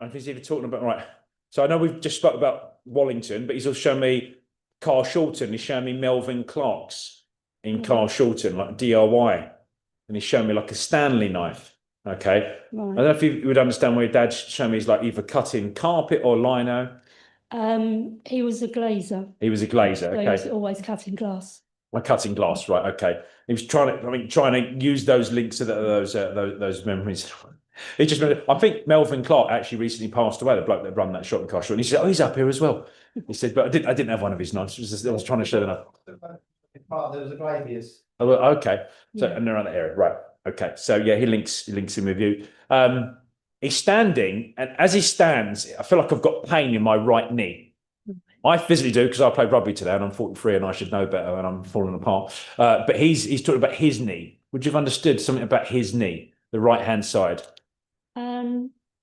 think he's even talking about right. So I know we've just spoke about Wallington, but he's also shown me Carl Shorten. He's shown me Melvin Clark's in Carl Shorten, like DIY, and he's shown me like a Stanley knife. Okay. Right. I don't know if you would understand where your dad's shown me. He's like either cutting carpet or lino. He was a glazer. He was a glazer. So Okay. he was always cutting glass. Like cutting glass, right? Okay. He was trying to use those links to those memories. It just, I think Melvin Clark actually recently passed away. The bloke that run that shop in Carshot, and he said, "Oh, he's up here as well." He said, "But I didn't have one of his knives. I was trying to show them." There was a Glavius. Oh, well, okay. So Yeah. and around that area, right? Okay. So yeah, he links in with you. He's standing, and as he stands, I feel like I've got pain in my right knee. I physically do because I played rugby today and I'm 43 and I should know better and I'm falling apart. But he's talking about his knee. Would you have understood something about his knee, the right hand side?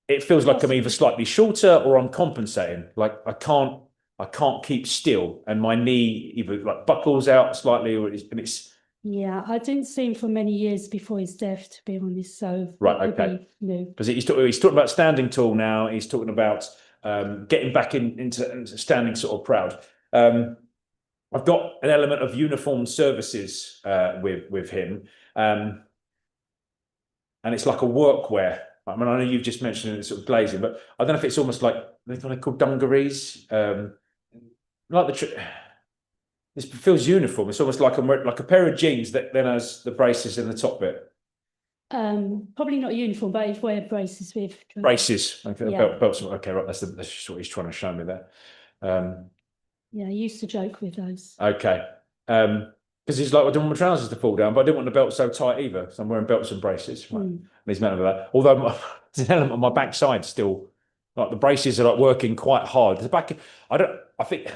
It feels like I'm either slightly shorter or I'm compensating. Like I can't keep still, and my knee either like buckles out slightly, or it's. Yeah, I didn't see him for many years before his death, to be honest. So Right, it would okay. be new. Because he's talking about standing tall now. He's talking about getting back into standing sort of proud. I've got an element of uniformed services with him, and it's like a workwear. I mean, I know you've just mentioned it, sort of glazing, but I don't know if it's almost like they're called dungarees. This feels uniform. It's almost like I'm wearing like a pair of jeans that then has the braces in the top bit. Probably not uniform, but he'd wear braces with Braces. Okay, Yeah. belts. Okay, right. That's just what he's trying to show me there. Yeah, I used to joke with those. Okay. Because he's like, I didn't want my trousers to fall down, but I didn't want the belt so tight either. So I'm wearing belts and braces. Right. And he's meant of that. Although there's an element of my backside still, like the braces are like working quite hard. The back, I think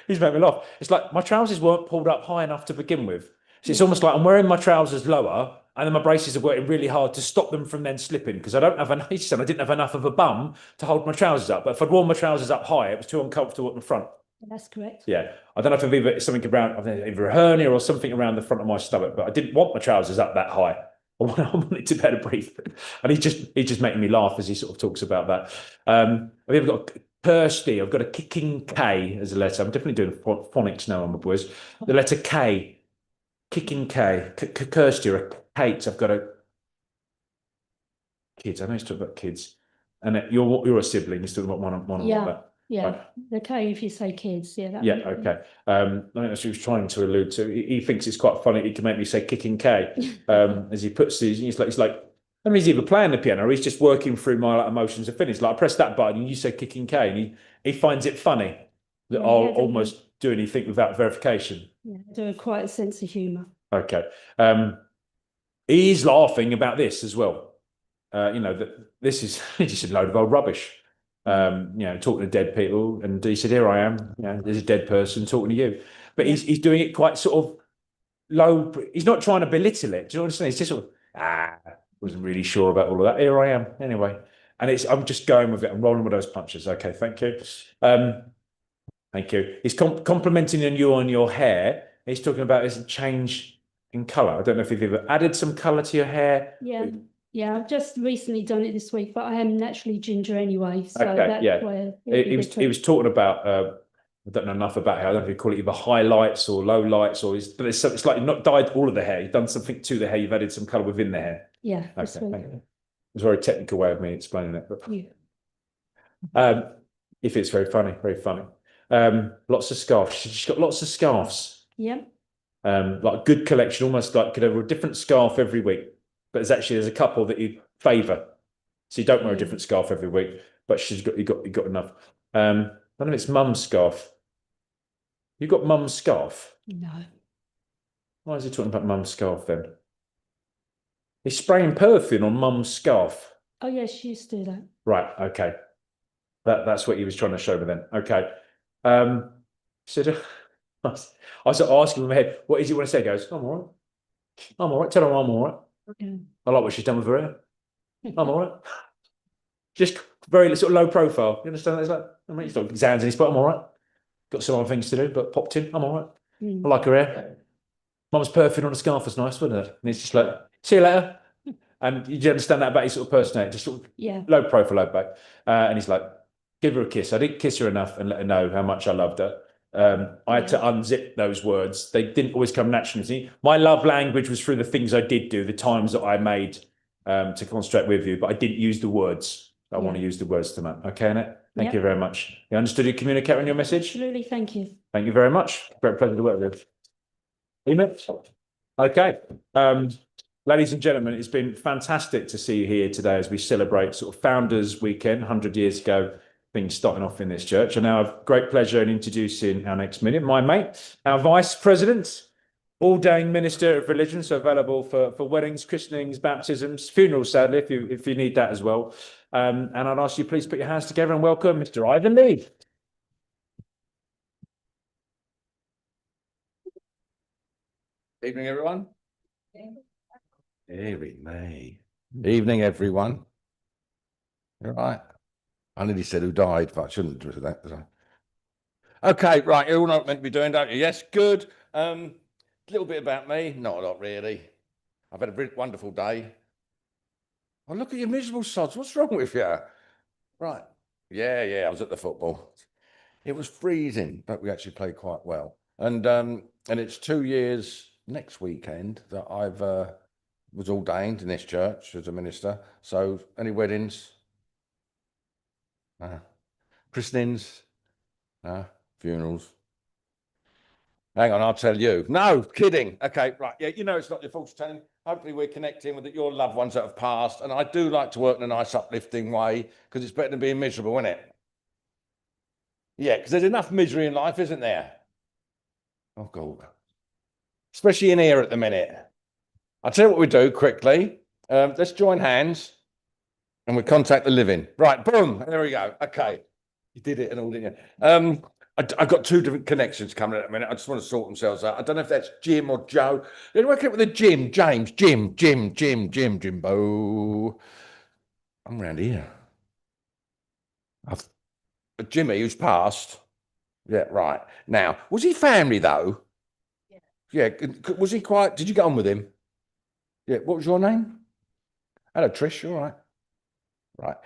he's made me laugh. It's like my trousers weren't pulled up high enough to begin with. So it's almost like I'm wearing my trousers lower and then my braces are working really hard to stop them from then slipping because I didn't have enough of a bum to hold my trousers up. But if I'd worn my trousers up high, it was too uncomfortable at the front. That's correct. Yeah, I don't know if it's something around either a hernia or something around the front of my stomach, but I didn't want my trousers up that high. I wanted to better breathe, and he's just making me laugh as he sort of talks about that. I've even got Kirsty. I've got a kicking K as a letter. I'm definitely doing phonics now, my boys. The letter K, kicking K. Kirsty or Kate. I've got a kids. I know he's talking about kids, and you're a sibling. He's talking about one. Yeah. Yeah, Right. okay, if you say kids, yeah. Yeah, okay. I think that's what he was trying to allude to. He thinks it's quite funny. He can make me say kicking K as he puts these. He's like, I mean, he's either playing the piano or he's just working through my emotions and feelings. Like, I press that button and you say kicking K, and he finds it funny that I'll almost do anything without verification. Yeah, do quite a sense of humour. Okay. He's laughing about this as well. That this is just a load of old rubbish. Talking to dead people, and he said, "Here I am. There's a dead person talking to you." But he's doing it quite sort of low. He's not trying to belittle it. Do you understand? He's just sort of wasn't really sure about all of that. Here I am anyway, and I'm just going with it. I'm rolling with those punches. Okay, thank you. Thank you. He's complimenting on your hair. He's talking about this change in colour. I don't know if you've ever added some colour to your hair. Yeah, I've just recently done it this week, but I am naturally ginger anyway. So Okay, that's yeah. where He was talking about I don't know enough about hair. I don't know if you call it either highlights or low lights, but it's like you've not dyed all of the hair. You've done something to the hair. You've added some colour within the hair. Yeah, Okay, this week. thank you. It's a very technical way of me explaining it, but if it's very funny, very funny. Lots of scarves. She's got lots of scarves. Yeah. Like a good collection, almost like could have a different scarf every week. But there's a couple that you favour, so you don't wear a different scarf every week. But you got enough. I don't know if it's mum's scarf. You got mum's scarf? No. Why is he talking about mum's scarf then? He's spraying perfume on mum's scarf. Oh, yes, she used to do that. Right, okay. That's what he was trying to show me then. Okay. So I was asking him in my head, what is he want to say? He goes, I'm all right. I'm all right. Tell her I'm all right. Yeah. I like what she's done with her hair. I'm all right. Just very sort of low profile. You understand that? It's like, I mean, he's got exams in his butt. I'm all right. Got some other things to do, but popped in. I'm all right. I like her hair. Mum's perfume on a scarf was nice, wasn't it? And it's just like, see you later. And you understand that about his sort of personality, just sort of Yeah. low profile, low back. And he's like, give her a kiss. I didn't kiss her enough and let her know how much I loved her. I had to unzip those words. They didn't always come naturally to me. My love language was through the things I did do, the times that I made to concentrate with you, but I didn't use the words. I want to use the words to that. Okay, Annette? Thank you very much. You understood it, communicate on your message? Absolutely, thank you. Thank you very much. Great pleasure to work with. Email? Okay. Ladies and gentlemen, it's been fantastic to see you here today as we celebrate sort of Founders Weekend, 100 years ago, things starting off in this church. And now I have great pleasure in introducing our next minute, my mate, our Vice President, ordained Minister of Religion, so available for weddings, christenings, baptisms, funerals, sadly, if you need that as well. And I'd ask you please put your hands together and welcome Mr. Ivan Lee. Evening, everyone. Deary me. Evening, everyone. All right. I nearly said who died, but I shouldn't do that. Okay, right. You all know what I'm meant to be doing, don't you? Yes, good. A little bit about me. Not a lot, really. I've had a wonderful day. Oh, look at your miserable sods. What's wrong with you? Right. Yeah, I was at the football. It was freezing, but we actually played quite well. And it's 2 years next weekend that I've was ordained in this church as a minister. So any weddings? Christenings? Funerals? Hang on, I'll tell you. No, kidding. Okay, right. Yeah, you know it's not your fault to tell him. Hopefully we're connecting with your loved ones that have passed. And I do like to work in a nice uplifting way because it's better than being miserable, isn't it? Yeah, because there's enough misery in life, isn't there? Oh, God. Especially in here at the minute. I'll tell you what we do quickly. Let's join hands and we contact the living. Right, boom. There we go. Okay. You did it and all, didn't you? I've got two different connections coming in a minute. I just want to sort themselves out. I don't know if that's Jim or Joe. Then work it with the Jim, James, Jimbo. I'm around here. Jimmy, who's passed. Yeah, right. Now, was he family though? Yeah. Was he quite? Did you get on with him? Yeah. What was your name? Hello, Trish. All right. Right.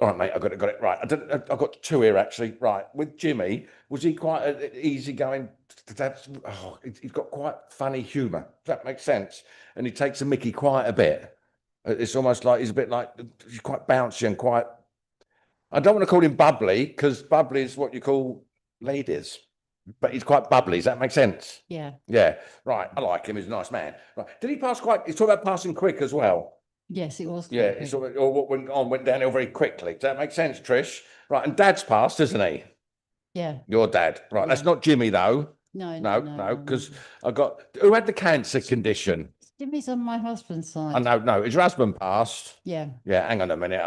All right, mate. I got it. Right. I've got two here actually. Right. With Jimmy, was he quite easygoing? He's got quite funny humour. Does that make sense? And he takes a mickey quite a bit. It's almost like he's quite bouncy and quite. I don't want to call him bubbly because bubbly is what you call ladies, but he's quite bubbly. Does that make sense? Yeah. Yeah. Right. I like him. He's a nice man. Right. Did he pass quite? He's talking about passing quick as well. Yes, it was. Yeah. It's or what went downhill very quickly. Does that make sense, Trish? Right. And Dad's passed, isn't he? Yeah. Your dad. Right. Yeah. That's not Jimmy though. No. Because I got who had the cancer condition. Jimmy's on my husband's side. I know. No, his husband passed. Yeah. Yeah. Hang on a minute.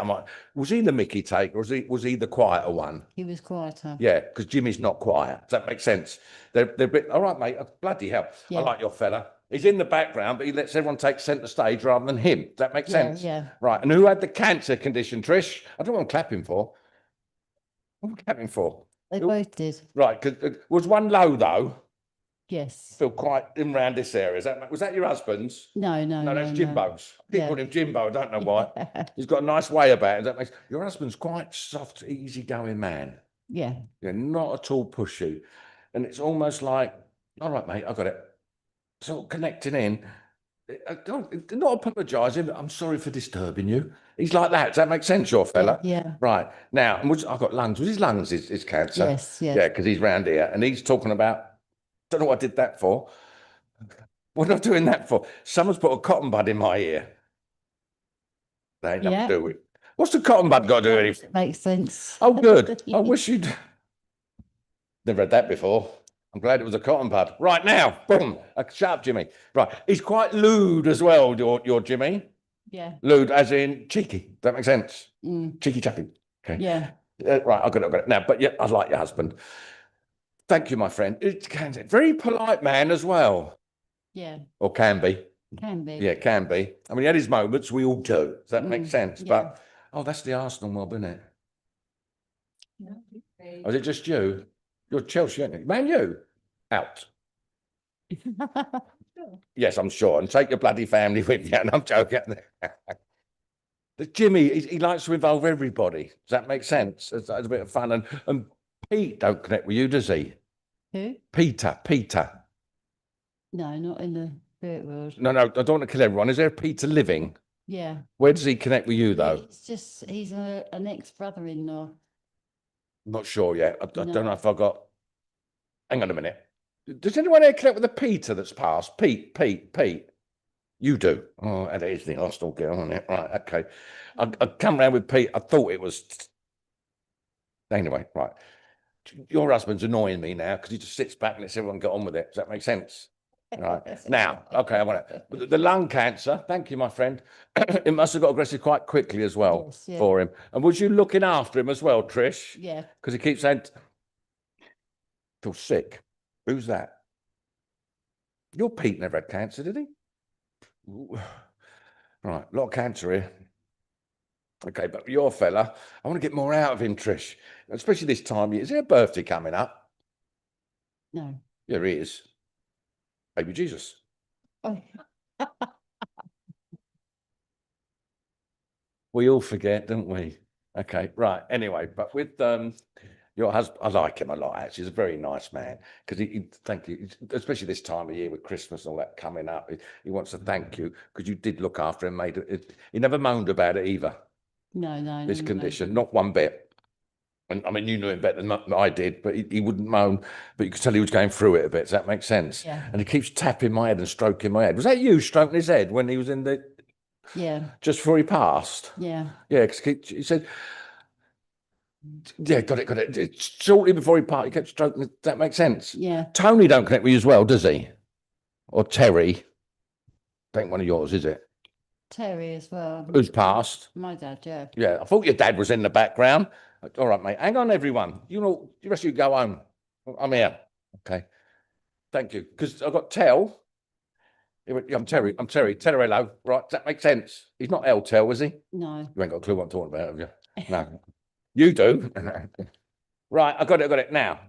Was he the Mickey take, or was he the quieter one? He was quieter. Yeah, because Jimmy's not quiet. Does that make sense? They're a bit. All right, mate. Bloody hell. Yeah. I like your fella. He's in the background, but he lets everyone take centre stage rather than him. Does that make sense? Yeah. Right. And who had the cancer condition, Trish? I don't want to clap him for. What am I clapping for? They both did. Right. Because was one low though? Yes. Feel quite in around this area. Was that your husband's? No. No, that's Jimbo's. I keep calling him Jimbo. I don't know why. Yeah. He's got a nice way about him. That makes your husband's quite soft, easygoing man. Yeah. Yeah, not at all pushy. And it's almost like, all right, mate, I got it. Sort of connecting in. Not apologising, but I'm sorry for disturbing you. He's like that. Does that make sense, your fella? Yeah. Right. Now, I've got lungs. Was his lungs his cancer? Yes. Yeah, because he's round here. And he's talking about, don't know what I did that for. What am I doing that for? Someone's put a cotton bud in my ear. They ain't nothing to do with it. What's the cotton bud got to do with anything? Makes sense. Oh, good. I wish you'd never had that before. I'm glad it was a cotton bud. Right now, boom. Shut up, Jimmy. Right. He's quite lewd as well, your Jimmy. Yeah. Lewd as in cheeky. Does that make sense? Mm. Cheeky chappy. Okay. Yeah. Right, I've got it. Now, but yeah, I like your husband. Thank you, my friend. Very polite man as well. Yeah. Or can be. Can be. Yeah, can be. I mean, he had his moments, we all do. Does that make sense? yeah. But, oh, that's the Arsenal mob, isn't it? Or is it just you? You're Chelsea, aren't you? Man, you. Out. Yes, I'm sure. And take your bloody family with you. And I'm joking. The Jimmy, he likes to involve everybody. Does that make sense? It's a bit of fun. And Pete don't connect with you, does he? Who? Peter. No, not in the spirit world. No, I don't want to kill everyone. Is there a Peter living? Yeah. Where does he connect with you, though? It's just, he's an ex-brother-in-law. Not sure yet. I don't No. know if I got. Hang on a minute. Does anyone here connect with the Peter that's passed? Pete. You do. Oh, that is the Arsenal girl, isn't it? Right. Okay. I come round with Pete. I thought it was. Anyway, right. Your husband's annoying me now because he just sits back and lets everyone get on with it. Does that make sense? Right. Now, okay, I want to. The lung cancer, thank you, my friend. It must have got aggressive quite quickly as well Yes, yeah. for him. And was you looking after him as well, Trish? Yeah. Because he keeps saying, feel sick. Who's that? Your Pete never had cancer, did he? Ooh. Right, a lot of cancer here. Okay, but your fella, I want to get more out of him, Trish. Especially this time of year. Is there a birthday coming up? No. Yeah, there is. Baby Jesus. Oh. We all forget, don't we? Okay, right. Anyway, but with your husband, I like him a lot, actually. He's a very nice man because thank you, especially this time of year with Christmas and all that coming up. He wants to thank you because you did look after him, made it. He never moaned about it either, No. his condition, not one bit. And I mean, you knew him better than I did, but he wouldn't moan, but you could tell he was going through it a bit. Does that make sense? Yeah. And he keeps tapping my head and stroking my head. Was that you stroking his head when he was in the, Yeah. just before he passed? Yeah. Yeah, because he said, yeah, got it. Shortly before he passed, he kept stroking. Does that make sense? Yeah. Tony don't connect with you as well, does he? Or Terry? Ain't one of yours, is it? Terry as well. Who's passed? My dad, yeah. Yeah, I thought your dad was in the background. All right, mate. Hang on, everyone. You know, the rest of you go home. I'm here. Okay. Thank you. Because I've got Tell. He went, I'm Terry. Tell her hello. Right. Does that make sense? He's not El Tell, is he? No. You ain't got a clue what I'm talking about, have you? No. You do. Right. I got it now.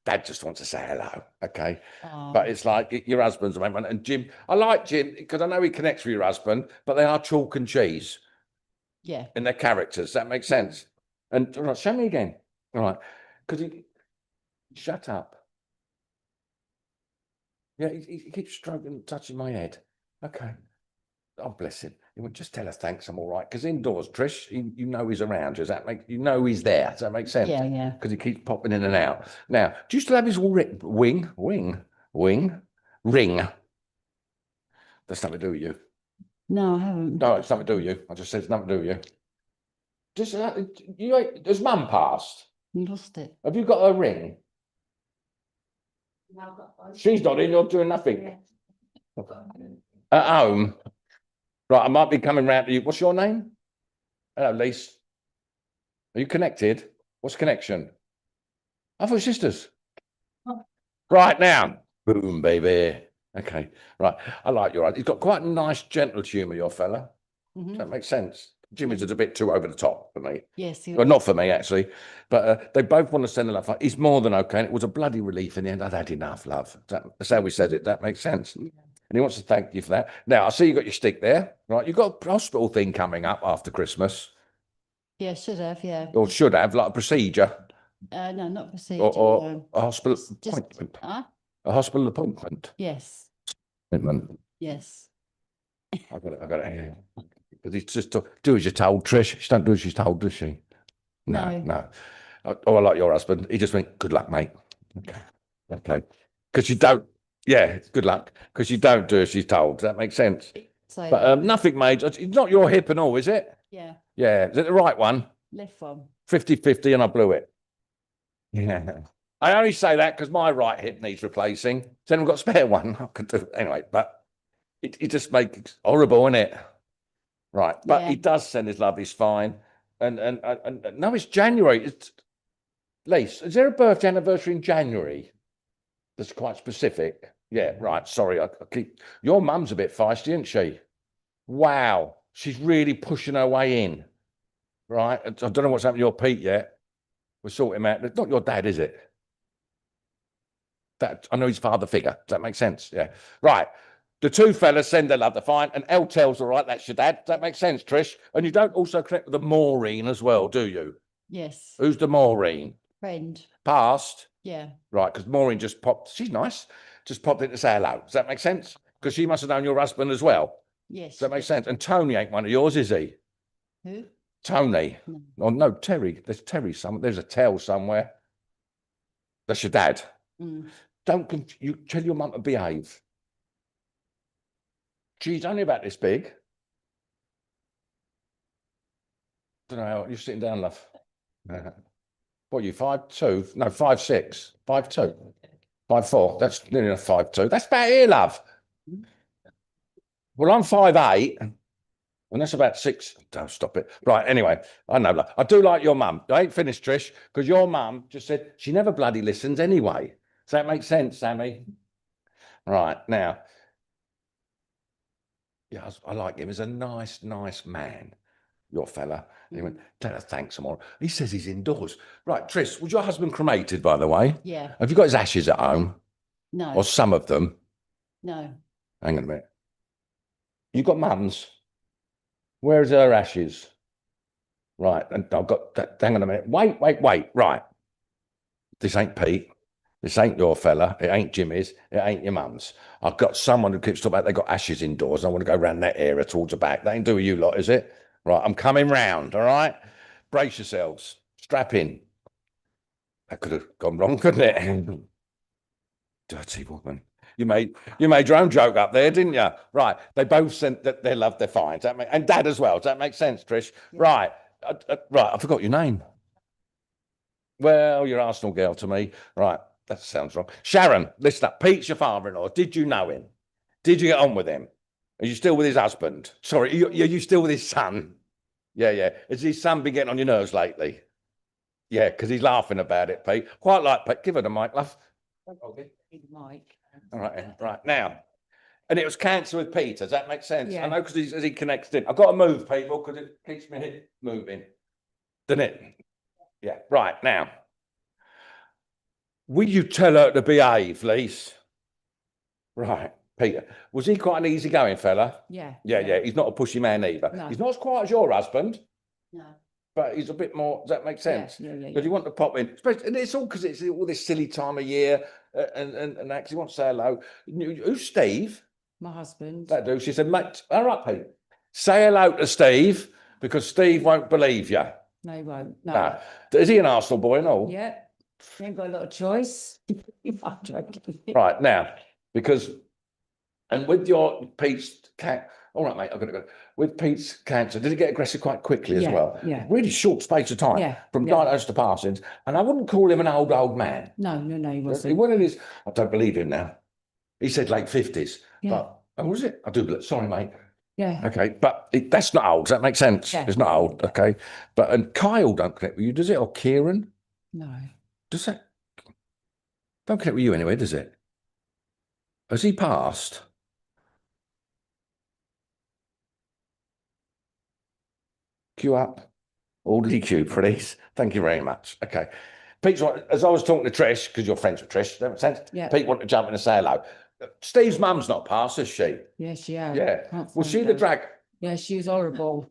Dad just wants to say hello. Okay. Oh. But it's like your husband's a man. And Jim, I like Jim because I know he connects with your husband, but they are chalk and cheese Yeah. in their characters. That makes sense. And all right, show me again. All right. Because he shut up. Yeah, he keeps stroking, touching my head. Okay. Oh, bless him. He would just tell us thanks, I'm all right. Because indoors, Trish, you know he's around. Does that make, you know he's there? Does that make sense? Yeah. Because he keeps popping in and out. Now, do you still have his ring? That's nothing to do with you. No, I haven't. No, it's nothing to do with you. I just said it's nothing to do with you. Just has Mum passed? Lost it. Have you got a ring? She's not in. You're doing nothing. At home. Right, I might be coming round to you. What's your name? Hello, Lise. Are you connected? What's connection? I thought sisters. Right now. Boom, baby. Okay. Right. I like your. He's got quite a nice, gentle humour, your fella. Mhm. That makes sense. Jimmy's is a bit too over the top for me. Yes. Well, not for me, actually. But they both want to send the love. He's more than okay. And it was a bloody relief in the end. I'd had enough love. That's how we said it. That makes sense. And he wants to thank you for that. Now, I see you got your stick there. Right. You've got a hospital thing coming up after Christmas. Yeah, should have, yeah. Or should have, like a procedure. No, not procedure. Or no. a hospital Just- appointment. Huh? A hospital appointment. Yes. Appointment. Yes. I got it. Because he's just do as you're told, Trish. She don't do as she's told, does she? No. Oh, I like your husband. He just went, good luck, mate. Okay. Because you don't, yeah, good luck. Because you don't do as she's told. Does that make sense? So, But nothing major. It's not your hip and all, is it? yeah, Yeah. Is it the right one? left one. 50-50 and I blew it. Yeah. I only say that because my right hip needs replacing. Has anyone got a spare one? I could do anyway, but it just makes horrible, isn't it? Right, but he Yeah. does send his love. He's fine, and no, it's January. It's Lise, is there a birthday anniversary in January that's quite specific? Yeah, right. Sorry, I keep. Your mum's a bit feisty, isn't she? Wow, she's really pushing her way in. Right, I don't know what's happened to your Pete yet. We'll sort him out. It's not your dad, is it? That I know his father figure. Does that make sense? Yeah. Right. The two fellas send their love to fine, and El tells all right. That's your dad. Does that make sense, Trish? And you don't also connect with the Maureen as well, do you? Yes. Who's the Maureen? Friend. Past. Yeah. Right, because Maureen just popped. She's nice. Just popped in to say hello. Does that make sense? Because she must have known your husband as well. Yes. Does that make sense? And Tony ain't one of yours, is he? Who? Tony. No. Oh no, Terry. There's Terry somewhere. There's a tell somewhere. That's your dad. Mm. Don't you tell your mum to behave. She's only about this big. Don't know. You're sitting down, love. What are you, 5'2"? No, 5'6". 5'2". 5'4". That's nearly enough 5'2". That's about here, love. Well, I'm 5'8", and that's about 6. Don't stop it. Right, anyway, I know, love. I do like your mum. I ain't finished, Trish, because your mum just said she never bloody listens anyway. Does that make sense, Sammy? Right, now, yeah, I like him. He's a nice, nice man, your fella. He went, tell her thanks, more. He says he's indoors. Right, Trish, was your husband cremated, by the way? Yeah. Have you got his ashes at home? No. Or some of them? No. Hang on a minute. You got mum's? Where's her ashes? Right, and I've got that. Hang on a minute. Wait. Right. This ain't Pete. This ain't your fella. It ain't Jimmy's. It ain't your mum's. I've got someone who keeps talking about they got ashes indoors. I want to go around that area towards the back. That ain't do with you lot, is it? Right, I'm coming round, all right? Brace yourselves. Strap in. That could have gone wrong, couldn't it? Dirty woman. You made your own joke up there, didn't you? Right. They both sent that they love their fines. And Dad as well. Does that make sense, Trish? Yeah. Right. Right. I forgot your name. Well, you're Arsenal girl to me. Right. That sounds wrong. Sharon, listen up. Pete's your father-in-law. Did you know him? Did you get on with him? Are you still with his husband? Sorry, are you still with his son? Yeah. Has his son been getting on your nerves lately? Yeah, because he's laughing about it, Pete. Quite like Pete. Give her the mic, love. Mike. All right. Now, and it was cancer with Peter. Does that make sense? Yeah. I know because he connects in. I've got to move, people, because it keeps me moving. Doesn't it? Yeah. Right. Now, will you tell her to behave, Lise? Right. Peter, was he quite an easygoing fella? Yeah. Yeah. He's not a pushy man either. No. He's not as quiet as your husband, No. but he's a bit more. Does that make sense? Yeah. Because you want to pop in, and it's all because it's all this silly time of year, and actually want to say hello. Who's Steve? My husband. That do. She said, mate, all right, Pete, say hello to Steve because Steve won't believe you. No, he won't. No. Nah. Is he an Arsenal boy and all? Yeah. He ain't got a lot of choice. I'm joking. Right, now, because, and with your Pete's cat, all right, mate, I'm going to go. With Pete's cancer, did it get aggressive quite quickly as Yeah, well? yeah. Really short space of time. Yeah, From yeah. diagnosis to passings. And I wouldn't call him an old man. No, he He wasn't. wasn't in his, I don't believe him now. He said late 50s. Yeah. But, oh, was it? I do believe, sorry, mate. Yeah. Okay, but that's not old. Does that make sense? Yeah. It's not old. Okay, but and Kyle don't connect with you, does it? Or Kieran? No. Does that? Don't connect with you anyway, does it? Has he passed? Queue up. Orderly queue, please. Thank you very much. Okay. Pete's as I was talking to Trish, because you're friends with Trish, does that make sense? Yeah. Pete wanted to jump in and say hello. Steve's mum's not passed, is she? Yeah, she has. Yeah. Can't Was find she the her. drag? Yeah, she was horrible.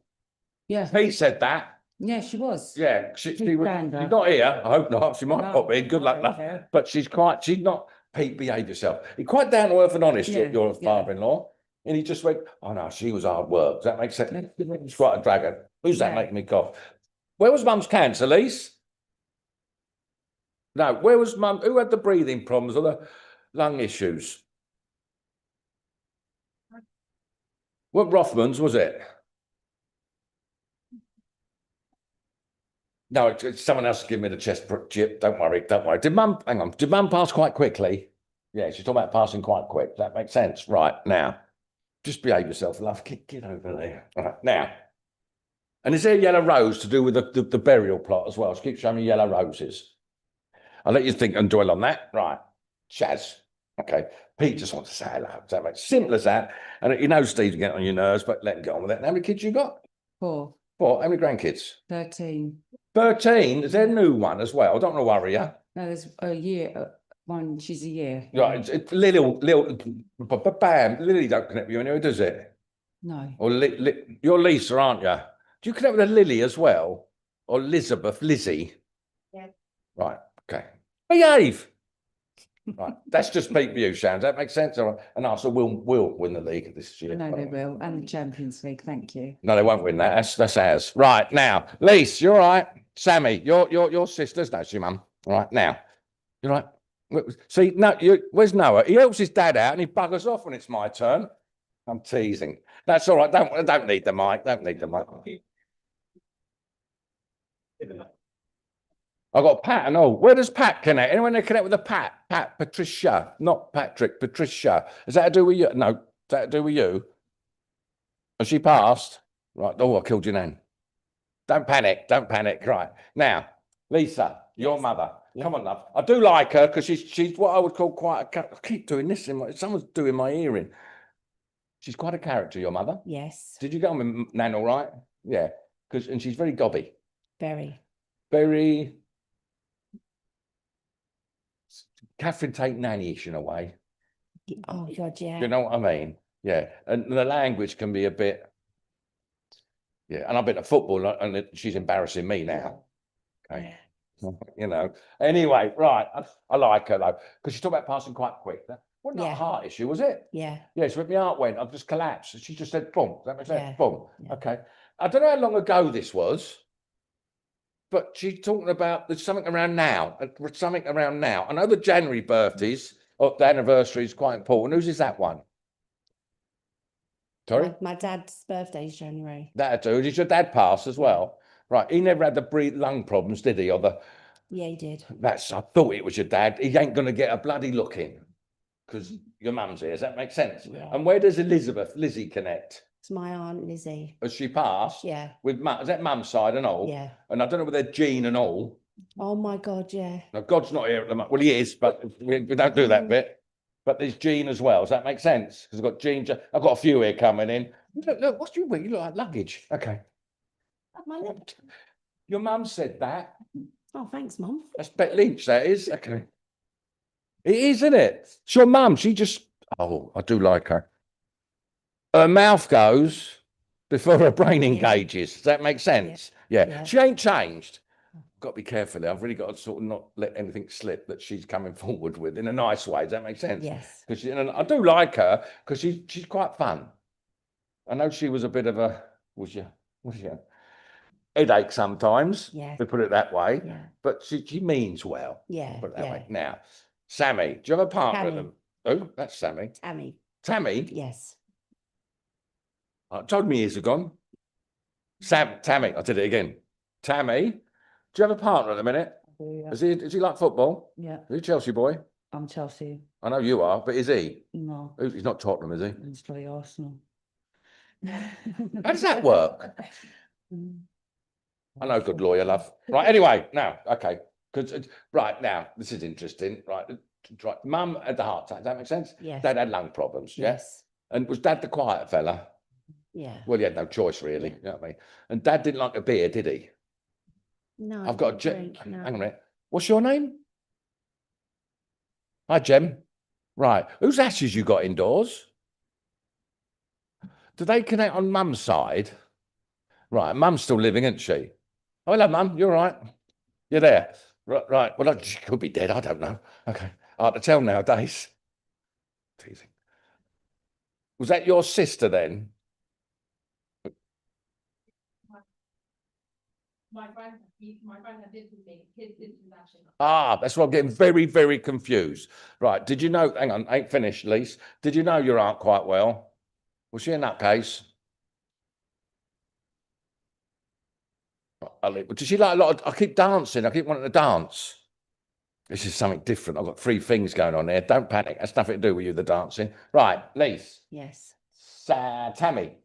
Yeah. Pete said that. Yeah, she was. Yeah, she was, stand she's up. not here. I hope not. She might No, pop in. Good luck, no, love. no. But she's not. Pete, behave yourself. He's quite down to earth and honest. Yeah, Your yeah. father-in-law, and he just went, "Oh no, she was hard work." Does that make sense? Yeah, she was. She's quite a dragon. Who's that Yeah. making me cough? Where was Mum's cancer, Lise? No, where was Mum? Who had the breathing problems or the lung issues? What Rothman's was it? No, someone else give me the chest chip. Don't worry, don't worry. Did mum, hang on, did mum pass quite quickly? Yeah, she's talking about passing quite quick. That makes sense. Right, now, just behave yourself, love. Get over there. Right, now. And is there a yellow rose to do with the burial plot as well? Just keep showing me yellow roses. I'll let you think and dwell on that. Right, Shaz. Okay, Pete just wants to say hello. Does that make simple as that? And you know Steve's getting on your nerves, but let him get on with it. How many kids you got? 4, Four. How many grandkids? 13. 13. Is there a new one as well? I don't want to worry you. No, there's a year, one, she's a year. Right, it's little, bam. Lily don't connect with you anyway, does it? No, Or you're Lisa, aren't you? Do you connect with a Lily as well? Or Elizabeth, Lizzie? Yeah. Right, okay. Behave. Right, that's just Pete for you, Shams. That makes sense. All right. And Arsenal will win the league this year. no, they will. And the Champions League, thank you. No, they won't win that. That's ours. Right now, Lise, you're all right. Sammy, your sisters. That's your mum. All right now, you're right. See, no, where's Noah? He helps his dad out and he buggers off when it's my turn. I'm teasing. That's all right. Don't need the mic. Don't need the mic. I've got Pat and all. Where does Pat connect? Anyone that connect with a Pat? Pat, Patricia, not Patrick, Patricia. Is that to do with you? No, is that to do with you? Has she passed? Right. Oh, I killed your nan. Don't panic. Don't panic. Right. Now, Lisa, your Yes. mother. Come on, love. I do like her because she's what I would call quite a. I keep doing this in my. Someone's doing my earring. She's quite a character, your mother. Yes, Did you get on with Nan all right? Yeah. And she's very gobby. very. Very Catherine Tate nanny-ish in a way. Oh, God, yeah. You know what I mean? Yeah. And the language can be a bit. Yeah. And I've been to football and she's embarrassing me now. Okay. You know. Anyway, right. I like her though, because she talked about passing quite quick. That wasn't a Yeah. heart issue, was it? Yeah, Yes, when my heart went, I just collapsed. She just said, boom. Does that make sense? Yeah. Boom. Yeah. Okay. I don't know how long ago this was, but she's talking about there's something around now. Something around now. I know the January birthdays or the anniversary is quite important. Whose is that one? Sorry? my dad's birthday's January. That'd do. Did your dad pass as well? Right. He never had the lung problems, did he? Or Yeah, he did. I thought it was your dad. He ain't gonna get a bloody look in because your mum's here. Does that make sense? Yeah. And where does Lizzie connect? It's my Aunt Lizzie. Has she passed? Yeah, With mum, is that mum's side and all? yeah. And I don't know whether Jean and all. Oh, my God, yeah. Now, God's not here at the moment. Well, he is, but we don't do that bit. But there's Jean as well. Does that make sense? Because I've got Jean. I've got a few here coming in. Look, what's your wig? You look like luggage. Okay. My lip. Your mum said that. Oh, thanks, Mum. That's Bet Lynch, that is. Okay. It is, isn't it? It's your mum. She just, oh, I do like her. Her mouth goes before her brain engages. Does that make sense? Yeah. Yeah. She ain't changed. Got to be careful there. I've really got to sort of not let anything slip that she's coming forward with in a nice way. Does that make sense? Yes. Because I do like her because she's quite fun. I know she was a bit of a headache sometimes. Yeah. To put it that way. Yeah. But she means well. Yeah. Put it that Yeah. way. Now, Sammy, do you have a partner at Tammy. them? Oh, that's Sammy. Tammy. Tammy. Yes. I told me years ago. Tammy. I did it again. Tammy, do you have a partner at the minute? Yeah. Is he like football? Yeah, Is he a Chelsea boy? I'm Chelsea. I know you are, but is he? No, He's not Tottenham, is he? it's probably Arsenal. How does that work? Mm. I know, good lawyer, love. Right, anyway, now, okay. Because right now, this is interesting. Right. Mum had the heart attack. Does that make sense? Yes. Dad had lung problems, yeah? Yes. And was Dad the quiet fella? Yeah. Well, he had no choice, really. You know what I mean? And Dad didn't like a beer, did he? No. I've got a Jem. Jem. Hang on a minute. What's your name? Hi, Jem. Right. Whose ashes you got indoors? Do they connect on Mum's side? Right. Mum's still living, isn't she? Oh, hello, Mum. You're right. You're there. Right. Right. Well, she could be dead. I don't know. Okay. Hard to tell nowadays. Teasing. Was that your sister then? My friend did with me. His is actually not. Ah, that's why I'm getting very, very confused. Right. Did you know? Hang on. Ain't finished, Lise. Did you know your aunt quite well? Was she a nutcase? Does she like a lot of, I keep dancing. I keep wanting to dance. This is something different. I've got 3 things going on there. Don't panic. That's nothing to do with you, the dancing. Right, Lise. Yes. Tammy.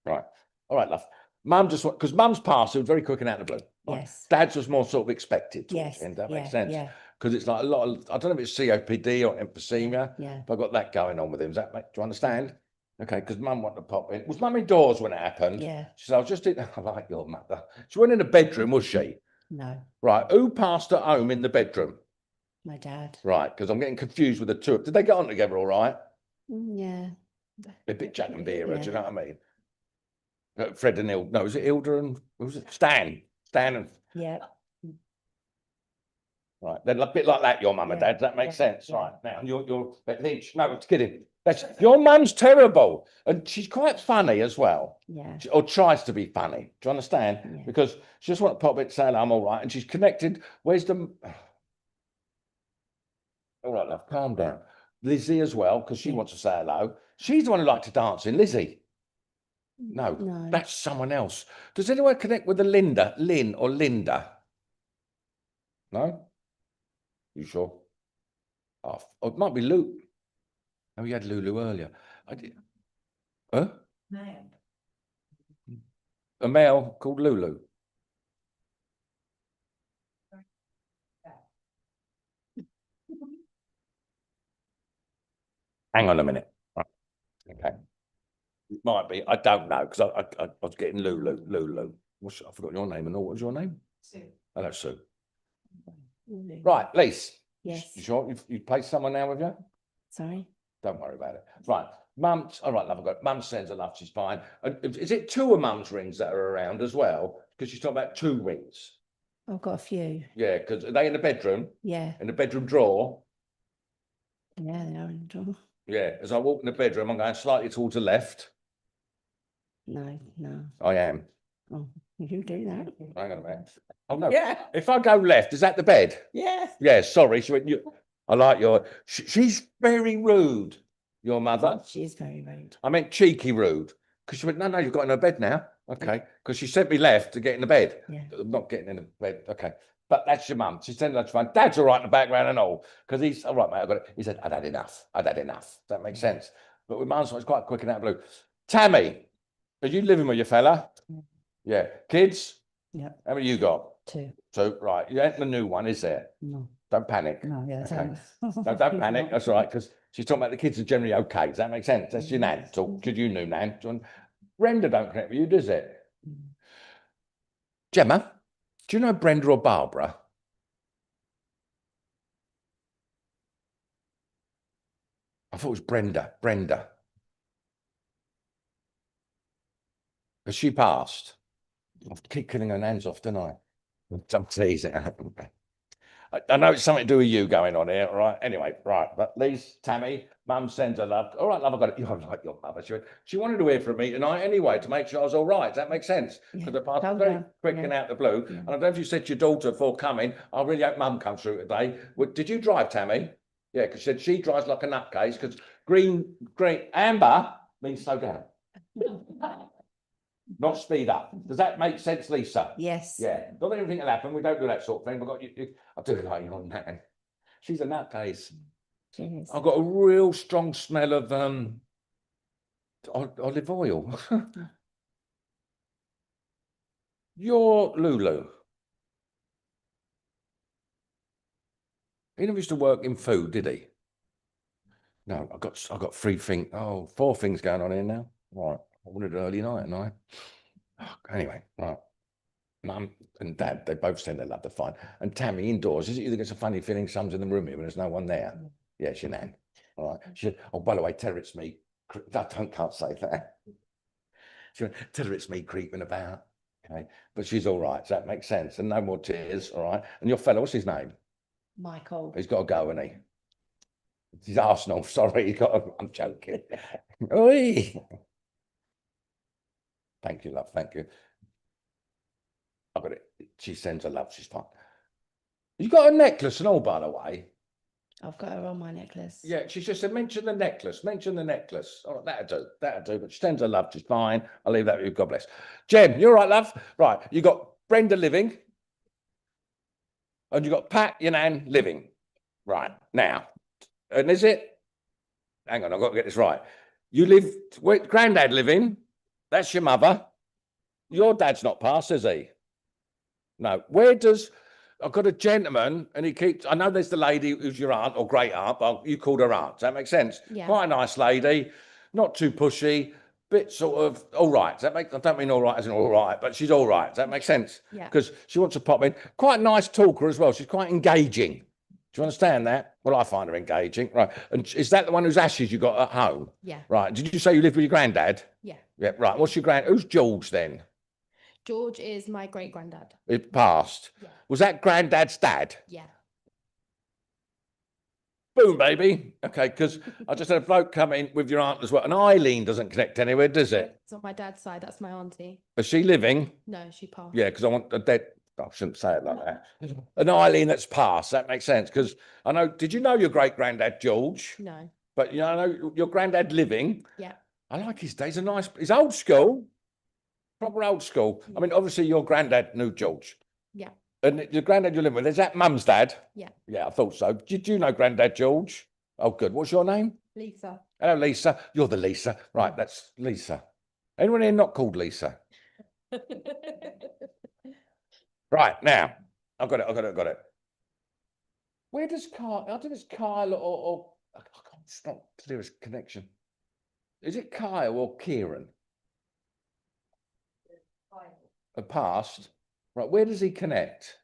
Right. All right, love. Mum just, because Mum's passed, it was very quick and out of the blue. Right? Yes. Dad's was more sort of expected. towards Yes. the end. That yeah, makes sense. Yeah. Because it's like a lot of, I don't know if it's COPD or emphysema, Yeah. but I've got that going on with him. Does that make, do you understand? Okay, because Mum wanted to pop in. Was Mum indoors when it happened? Yeah. She said, I was just in, I like your mother. She went in the bedroom, was she? No. Right. Who passed at home in the bedroom? My dad. Right, because I'm getting confused with the two. Did they get on together all right? Yeah. A bit Jack and Vera, Yeah. do you know what I mean? Fred and Hilda. No, was it Hilda and who was it? Stan. Stan and Yeah. right. They're a bit like that, your mum and Yeah, dad. Does that make yeah, sense? yeah. Right. Now you're Lynch. No, I'm kidding. That's your mum's terrible. And she's quite funny as well. Yeah. Or tries to be funny. Do you understand? Yeah. Because she just wants to pop it saying I'm all right. And she's connected. Where's the all right, love, calm down. Lizzie as well, because she Yeah. wants to say hello. She's the one who likes to dance in, Lizzie. No, No. that's someone else. Does anyone connect with the Linda, Lynn or Linda? No? You sure? Oh, it might be Luke. Oh, you had Lulu earlier. I did. Huh? A male called Lulu. Hang on a minute. Right. Okay. It might be. I don't know because I was getting Lulu. I forgot your name and all. What was your name? Sue. Hello, Sue. Right, Lise. Yes. You sure you've placed someone now with you? Sorry. Don't worry about it. Right. Mum's all right, love. I've got Mum sends her love, she's fine. Is it 2 of Mum's rings that are around as well? Because she's talking about 2 rings. I've got a few. Yeah, because are they in the bedroom? Yeah. In the bedroom drawer? Yeah, they are in the drawer. Yeah. As I walk in the bedroom, I'm going slightly towards the left. No, no. I am. Oh, you do that. Hang on a minute. Oh no. Yeah. If I go left, is that the bed? Yeah. Yeah, sorry. She went, I like your she's very rude, your mother. She is very rude. I meant cheeky rude. Because she went, no, you've got in her bed now. Okay. Because she sent me left to get in the bed. Yeah. I'm not getting in the bed. Okay. But that's your mum. She said that's fine. Dad's all right in the background and all. Because he's all right, mate. I got it. He said, I'd had enough. I'd had enough. Does that make sense? But with mum's it's quite quick and out of blue. Tammy, are you living with your fella? Yeah. Kids? Yeah. How many you got? 2. So right, you ain't the new one, is there? No. Don't panic. No, yeah. Okay. No, don't panic. That's all right, because she's talking about the kids are generally okay. Does that make sense? That's your nan. Talk to you, new nan. Brenda don't connect with you, does it? Gemma, do you know Brenda or Barbara? I thought it was Brenda. Brenda. Has she passed? I keep killing her hands off, don't I? I'm teasing. I know it's something to do with you going on here, all right? Anyway, right. But Lise, Tammy, Mum sends her love. All right, love, I've got it. You like your mother. She wanted to hear from me tonight anyway to make sure I was all right. Does that make sense? Because I passed very quick and out the blue. Yeah. And I don't know if you said to your daughter before coming, I really hope Mum comes through today. Did you drive, Tammy? Yeah, because she said she drives like a nutcase because green, amber means slow down. Not speed up. Does that make sense, Lisa? Yes. Yeah. Not that anything will happen. We don't do that sort of thing. We've got I do like your nan. She's a nutcase. She is. I've got a real strong smell of olive oil. You're Lulu. He never used to work in food, did he? No, I've got 4 things going on here now. Right. I wanted an early night, and anyway, right. Mum and Dad, they both send their love, they're fine. And Tammy indoors, is it you that gets a funny feeling someone's in the room here when there's no one there? Yeah, it's your nan. All right. She said, oh, by the way, tell her it's me. Can't say that. She went, tell her it's me creeping about. Okay. But she's all right. Does that make sense? And no more tears. All right. And your fellow, what's his name? Michael. He's got to go, hasn't he? He's Arsenal. Sorry, I'm joking. Oi. Thank you, love. Thank you. I've got it. She sends her love. She's fine. You got a necklace and all, by the way. I've got her on my necklace. Yeah, she just said, mention the necklace, mention the necklace. All right, that'll do. But she sends her love, she's fine. I'll leave that with you, God bless. Jem, you're right, love? Right, you got Brenda living. And you got Pat, your nan, living. Right, now. And is it? Hang on, I've got to get this right. You live, where, granddad living, that's your mother. Your dad's not passed, is he? No. Where does, I've got a gentleman and he keeps, I know there's the lady who's your aunt or great aunt, but you called her aunt. Does that make sense? Yeah. Quite a nice lady, not too pushy, bit sort of all right. Does that make, I don't mean all right as in all right, but she's all right. Does that make sense? Yeah. Because she wants to pop in. Quite a nice talker as well. She's quite engaging. Do you understand that? Well, I find her engaging. Right. And is that the one whose ashes you got at home? Yeah. Right. Did you say you lived with your granddad? Yeah. Yeah. Right. What's your who's George then? George is my great granddad. It passed. Yeah. Was that granddad's dad? Yeah. Boom, baby. Okay, because I just had a bloke come in with your aunt as well. And Eileen doesn't connect anywhere, does it? It's on my dad's side. That's my auntie. Is she living? No, she passed. Yeah, because I want a dead. I shouldn't say it like that. An Eileen that's passed. That makes sense. Because I know. Did you know your great granddad George? No. But you know, I know your granddad living. Yeah. I like his days. A nice. He's old school. Proper old school. I mean, obviously your granddad knew George. Yeah. And your granddad you're living with, is that mum's dad? Yeah. Yeah, I thought so. Did you know granddad George? Oh, good. What's your name? Lisa. Hello, Lisa. You're the Lisa. Right, that's Lisa. Anyone here not called Lisa? Right, now. I've got it. Where does Kyle, I don't know if it's Kyle or I can't stop clearest connection. Is it Kyle or Kieran? A past? Right, where does he connect?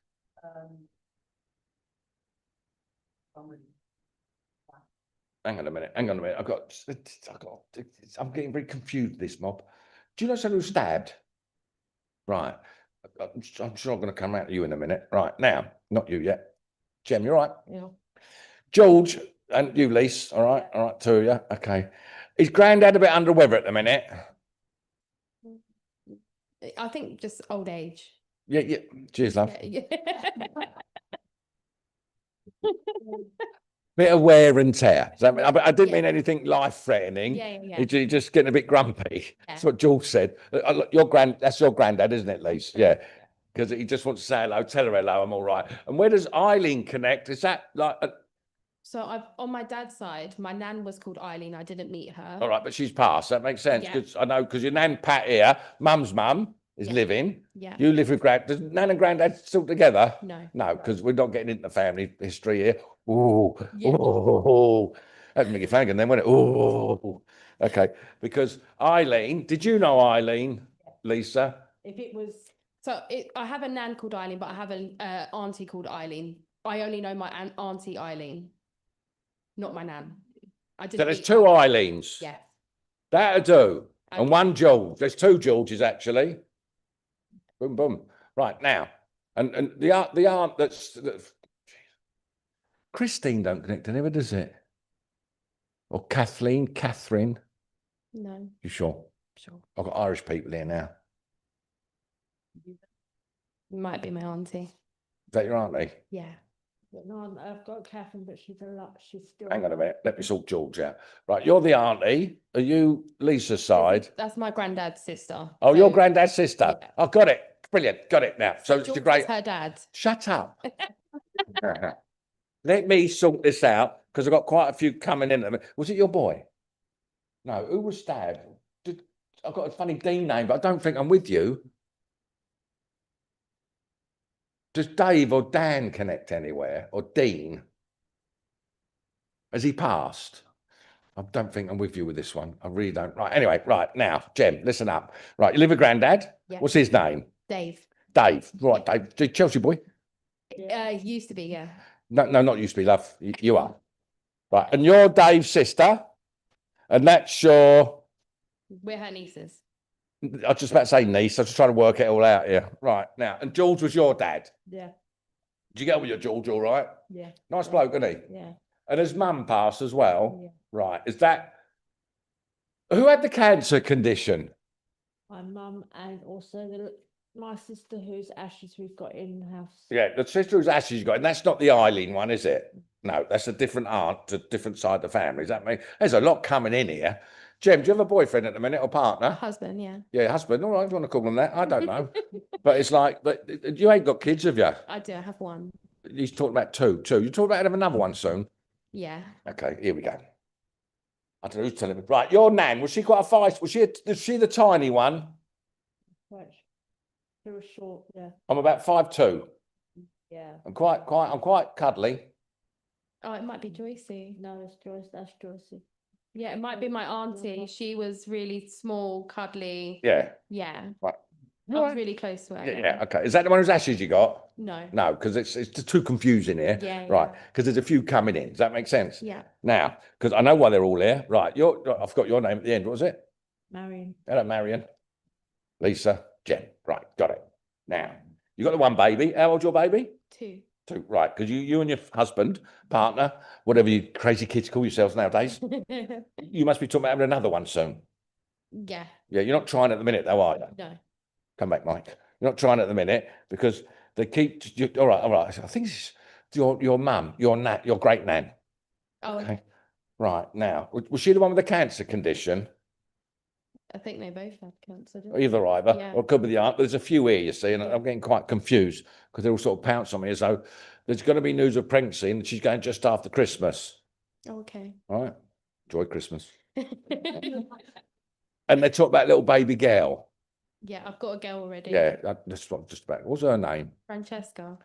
Hang on a minute. I'm getting very confused with this mob. Do you know someone who stabbed? Right. I'm sure I'm going to come out to you in a minute. Right, now, not you yet. Jem, you're right. Yeah. George and you, Lise. All right, two of you. Okay. Is granddad a bit under the weather at the minute? I think just old age. Yeah. Cheers, love. Yeah. Bit of wear and tear. Does that mean, I didn't Yeah. mean anything life-threatening. Yeah. He's just getting a bit grumpy. That's Yeah. what George said. Look, that's your granddad, isn't it, Lise? Yeah. Because he just wants to say hello, tell her hello, I'm all right. And where does Eileen connect? Is that like, So on my dad's side, my nan was called Eileen. I didn't meet her. all right, but she's passed. That makes sense. Yeah. Because I know, because your nan Pat here, mum's mum is Yeah. living. Yeah. You live with does nan and granddad still together? No. No, because we're not getting into the family history here. Ooh, Yeah. ooh. That'd make you fagin then, wouldn't it? Ooh. Okay. Because Eileen, did you know Eileen, Lisa? If it was I have a nan called Eileen, but I have an auntie called Eileen. I only know my auntie Eileen, not my nan. I didn't. So there's meet two her. Eileens. Yeah. That'll do. And Okay. one George. There's two Georges actually. Boom, boom. Right now. And the aunt that's Christine don't connect anywhere, does it? Or Kathleen, Catherine. No. You sure? Sure. I've got Irish people here now. Might be my auntie. Is that your auntie? Yeah. No, I've got Catherine, but she's she's still. Hang on a minute. Let me sort George out. Right, you're the auntie. Are you Lisa's side? That's my granddad's sister. Oh, your So granddad's sister. Yeah. I got it. Brilliant. Got it now. So it's George a is great. her dad. Shut up. Let me sort this out because I've got quite a few coming in. Was it your boy? No. Who was stabbed? I've got a funny Dean name, but I don't think I'm with you. Does Dave or Dan connect anywhere? Or Dean? Has he passed? I don't think I'm with you with this one. I really don't. Right. Anyway, right now, Jem, listen up. Right. You live with granddad? Yeah. What's his name? Dave. Dave. Right, Dave. Chelsea boy? Used to be, yeah. No, not used to be, love. You are. Right. And you're Dave's sister. And that's your, We're her nieces. I was just about to say niece. I was just trying to work it all out here. Right. Now, and George was your dad. Yeah, Did you get on with your George all right? yeah, Nice bloke, isn't he? yeah, And his mum passed as well. yeah. Right. Is that, who had the cancer condition? My mum and also My sister whose ashes we've got in the house. Yeah, the sister whose ashes you got, and that's not the Eileen one, is it? No, that's a different aunt, a different side of the family. Does that mean there's a lot coming in here? Jem, do you have a boyfriend at the minute or partner? Husband, yeah. Yeah, husband. All right, if you want to call them that, I don't know. But it's like, but you ain't got kids, have you? I do. I have one. He's talking about two. You talking about having another one soon? Yeah. Okay, here we go. I don't know who's telling me. Right, your nan, was she quite a feist? Was she the tiny one? Quite, she was short, yeah. I'm about 5'2". Yeah. I'm quite cuddly. Oh, it might be Joycey. No, it's Joyce, that's Joycey. Yeah, it might be my auntie. She was really small, cuddly. Yeah. Yeah. Right. I was really close to her. Yeah, okay. Is that the one whose ashes you got? No. No, because it's too confusing here. Yeah, Right, because there's a few coming in. Does that make sense? Yeah. Now, because I know why they're all here. Right, I've got your name at the end. What was it? Marion. Hello, Marion. Lisa, Jen. Right, got it. Now, you got the one baby. How old's your baby? 2. Two. Right, because you and your husband, partner, whatever you crazy kids call yourselves nowadays, you must be talking about having another one soon. Yeah. Yeah, you're not trying at the minute, though, are you? No. Come back, Mike. You're not trying at the minute because they keep. All right. I think it's your mum, your great nan. Oh, Okay. Right now, was she the one with the cancer condition? I think they both had cancer. Didn't Either, Yeah. or it could be the aunt. But there's a few here, you see, and I'm getting quite confused because they all sort of pounce on me as though there's going to be news of pregnancy and she's going just after Christmas. they? Okay. All right. Enjoy Christmas. And they talk about little baby girl. Yeah, I've got a girl already. Yeah, that's what just about. What's her name? Francesca.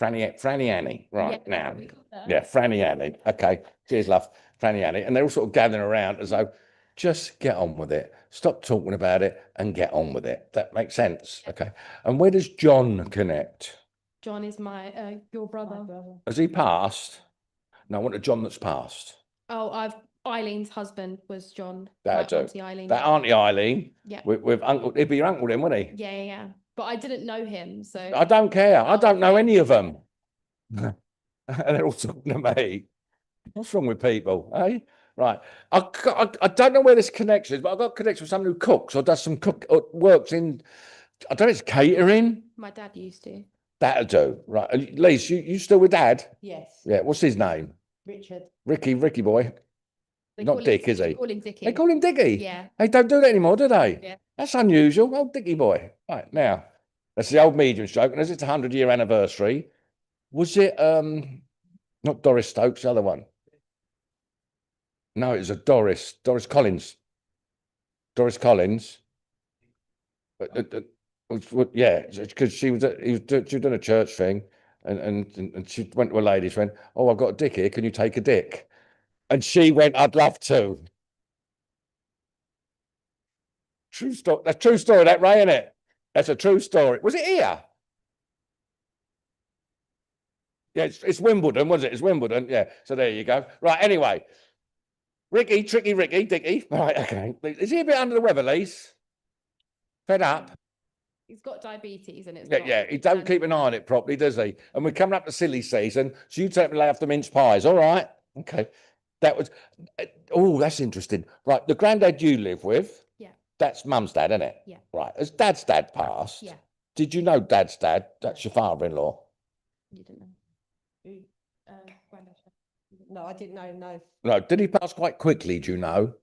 Franny Annie. Right Yeah, now. we got that. Yeah, Franny Annie. Okay. Cheers, love. Franny Annie. And they're all sort of gathering around as though just get on with it. Stop talking about it and get on with it. That makes sense. Okay. And where does John connect? John is my your brother. Has he passed? No, I want a John that's passed. Oh, Eileen's husband was John. That'd my do. Auntie Eileen. That Auntie Eileen Yeah. with Uncle, he'd be your uncle then, wouldn't he? Yeah. But I didn't know him, so I don't care. I Oh, don't know okay. any of them. And they're all talking to me. What's wrong with people, eh? Right. I don't know where this connection is, but I've got a connection with someone who cooks or does some or works in, I don't know, it's catering. my dad used to. That'll do. Right. Lise, you still with Dad? Yes. Yeah. What's his name? Richard. Ricky boy. They Not call him- Dick, is they he? Call him Dickie. They call him Dicky. Yeah. They don't do that anymore, do they? Yeah. That's unusual. Old Dicky boy. Right, now, that's the old medium joke. And as it's a 100-year anniversary, was it not Doris Stokes, the other one? No, it was a Doris Collins. Doris Collins. Yeah, because she was doing a church thing and she went to a lady, she went, "Oh, I've got a dick here, can you take a dick?" And she went, "I'd love to." True story. That's a true story, that, Ray, isn't it? That's a true story. Was it here? Yeah, it's Wimbledon, was it? It's Wimbledon. Yeah. So there you go. Right. Anyway, Tricky Ricky, Dicky. Right. Okay. Is he a bit under the weather, Lise? Fed up? He's got diabetes and it's Yeah. not- Yeah. He don't keep an eye on it properly, does he? And we're coming up to silly season, so you take me lay off the mince pies. All right. Okay. That was. Oh, that's interesting. Right. The granddad you live with. Yeah. That's Mum's dad, isn't it? Yeah. Right. Has Dad's dad passed? Yeah. Did you know Dad's dad? That's your father-in-law. You didn't know. No, I didn't know, no. No. Did he pass quite quickly? Do you know?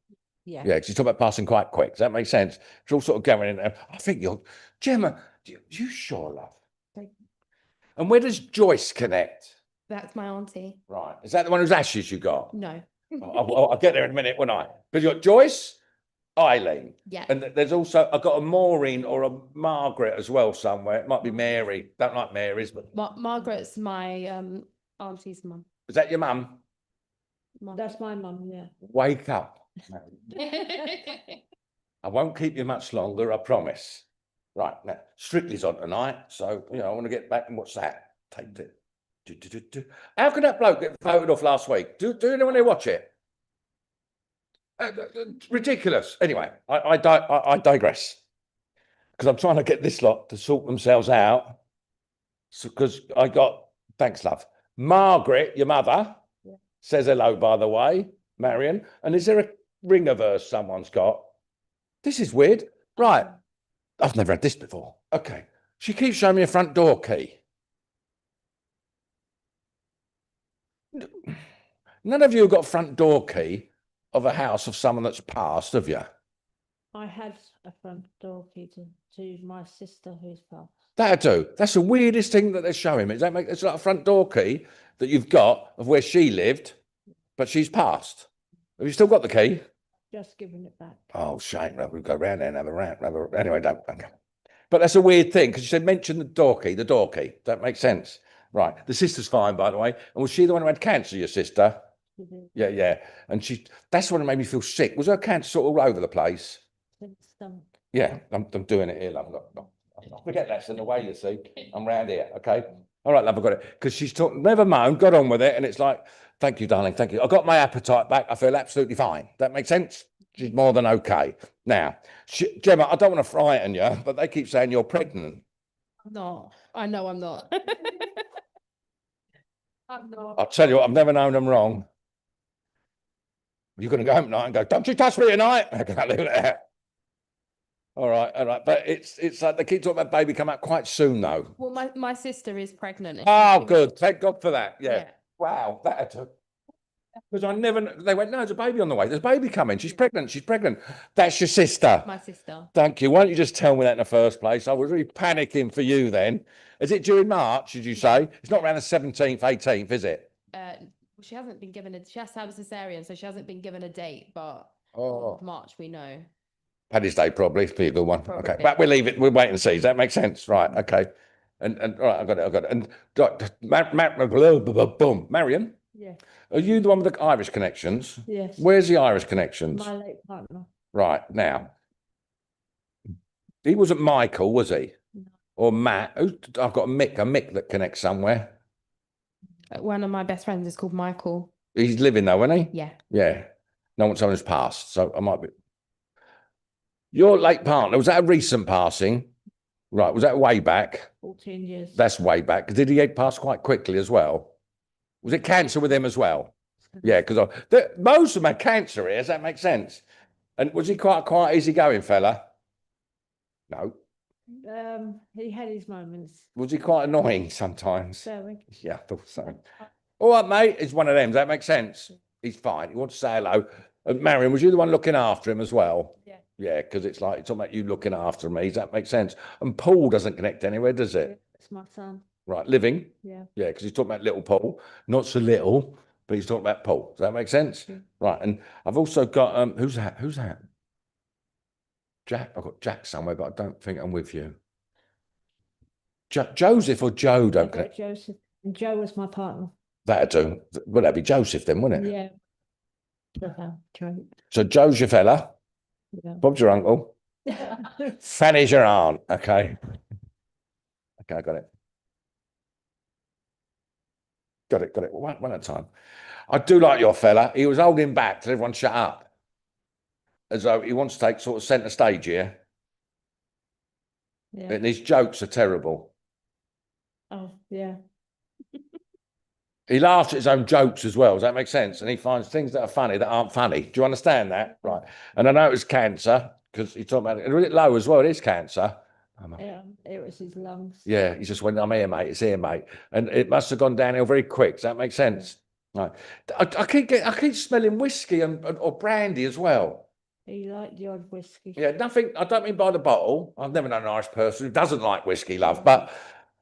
Yeah. Yeah, because he's talking about passing quite quick. Does that make sense? It's all sort of going in there. I think you're, Gemma, you sure, love? Okay. And where does Joyce connect? That's my auntie. Right. Is that the one whose ashes you got? No. I'll get there in a minute, won't I? Because you got Joyce, Eileen, Yeah. and there's also, I've got a Maureen or a Margaret as well somewhere. It might be Mary. Don't like Marys, but Margaret's my auntie's mum. is that your mum? That's my mum, yeah. Wake up. I won't keep you much longer, I promise. Right, now, Strictly's on tonight, so, I want to get back and watch that. Taped it. How can that bloke get voted off last week? Do anyone here watch it? Ridiculous. Anyway, I digress. Because I'm trying to get this lot to sort themselves out. Because thanks, love. Margaret, your mother, says hello, by the way, Marion. And is there a ringer verse someone's got? This is weird. Right. I've never had this before. Okay. She keeps showing me a front door key. None of you have got a front door key of a house of someone that's passed, have you? I had a front door key to my sister who's passed. That'd do. That's the weirdest thing that they're showing me. Does that make it's like a front door key that you've got of where she lived, but she's passed. Have you still got the key? Just giving it back. Oh, shame. No, we'll go round there and have a round. Anyway, don't. Okay. But that's a weird thing because you said mention the door key. The door key. That makes sense. Right. The sister's fine, by the way. And was she the one who had cancer, your sister? She did. Yeah, yeah. And that's what made me feel sick. Was her cancer sort of all over the place? In the stomach. Yeah, I'm doing it here, love. I forget that's in the way, you see. I'm round here, okay? All right, love, I've got it. Because she's talking, never moaned, got on with it. And it's like, thank you, darling, thank you. I got my appetite back. I feel absolutely fine. That makes sense? She's more than okay. Now, Gemma, I don't want to frighten you, but they keep saying you're pregnant. I'm not. I know I'm not. I'm not. I'll tell you what, I've never known them wrong. You're going to go home tonight and go, don't you touch me tonight. Okay, leave it there. All right. But it's like they keep talking about baby come out quite soon, though. Well, my sister is pregnant. Oh, good. Thank God for that. Yeah. Yeah. Wow. That because I never. They went, no, there's a baby on the way. There's a baby coming. She's pregnant. She's pregnant. That's your sister. My sister. Thank you. Why don't you just tell me that in the first place? I was really panicking for you then. Is it during March? Did you say it's not around the 17th, 18th, is it? She hasn't been given she has to have a cesarean, so she hasn't been given a date, but March we know. Paddy's Day, probably. Be a good one. Probably. Okay. But we'll leave it. We'll wait and see. Does that make sense? Right. Okay. And all right, I got it. And boom. Marion, Yeah. are you the one with the Irish connections? Yes. Where's the Irish connections? My late partner. Right. Now, he wasn't Michael, was he? No. Or Matt? I've got a Mick that connects somewhere. One of my best friends is called Michael. He's living though, isn't he? Yeah. Yeah. No one, someone's passed. So I might be. Your late partner, was that a recent passing? Right. Was that way back? 14 years. That's way back. Did he pass quite quickly as well? Was it cancer with him as well? Yeah, because most of them had cancer here. Does that make sense? And was he quite easygoing fella? No. He had his moments. Was he quite annoying sometimes? Very. Yeah, I thought so. All right, mate. It's one of them. Does that make sense? He's fine. He wants to say hello. Marion, was you the one looking after him as well? Yeah. Yeah, because it's like, it's talking about you looking after me. Does that make sense? And Paul doesn't connect anywhere, does it? It's my son. Right, living? Yeah. Yeah, because he's talking about little Paul. Not so little, but he's talking about Paul. Does that make sense? Yeah. Right, and I've also got, who's that? Who's that? Jack. I've got Jack somewhere, but I don't think I'm with you. Joseph or Joe don't connect. Joseph. And Joe was my partner. That'd do. Well, that'd be Joseph then, wouldn't it? Yeah. Right. So Joe's your fella. Yeah. Bob's your uncle. Fanny's your aunt. Okay. Okay, I got it. Got it. One at a time. I do like your fella. He was holding back till everyone shut up. As though he wants to take sort of centre stage here. Yeah. And his jokes are terrible. Oh, yeah. He laughs at his own jokes as well. Does that make sense? And he finds things that are funny that aren't funny. Do you understand that? Right. And I know it was cancer because he talked about it. Was it low as well? It is cancer. Yeah, it was his lungs. Yeah, he just went, I'm here, mate. It's here, mate. And it must have gone downhill very quick. Does that make sense? Right. I keep smelling whiskey or brandy as well. He liked the odd whiskey. Yeah, nothing. I don't mean by the bottle. I've never known an Irish person who doesn't like whiskey, love. But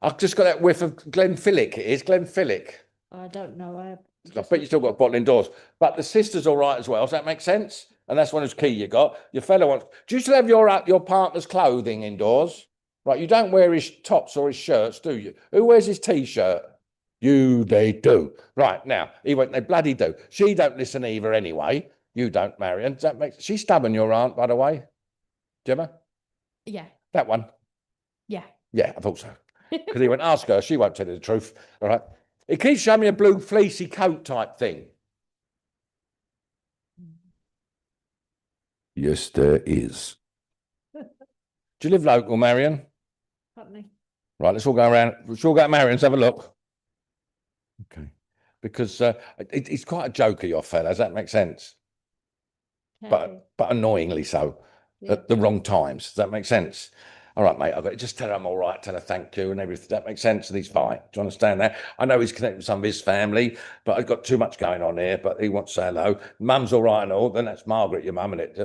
I've just got that whiff of Glenfiddich. It is Glenfiddich. I don't know. I bet you still got a bottle indoors. But the sister's all right as well. Does that make sense? And that's one who's key you got. Your fella wants. Do you still have your partner's clothing indoors? Right. You don't wear his tops or his shirts, do you? Who wears his t-shirt? You, they do. Right. Now, he went, they bloody do. She don't listen either anyway. You don't, Marion. Does that make she's stubborn, your aunt, by the way? Gemma? Yeah. That one? Yeah. Yeah, I thought so. Because he went, ask her. She won't tell you the truth. All right. He keeps showing me a blue fleecy coat type thing. Yes, there is. Do you live local, Marion? Putney. Right, let's all go around. Let's all go to Marion's, have a look. Okay. Because he's quite a joker, your fella. Does that make sense? Okay. But annoyingly so. Yeah. At the wrong times. Does that make sense? all right, mate, I've got to just tell her I'm all right, tell her thank you and everything. That makes sense. And he's fine. Do you understand that? I know he's connected with some of his family, but I've got too much going on here, but he wants to say hello. Mum's all right and all. Then that's Margaret, your mum, and it.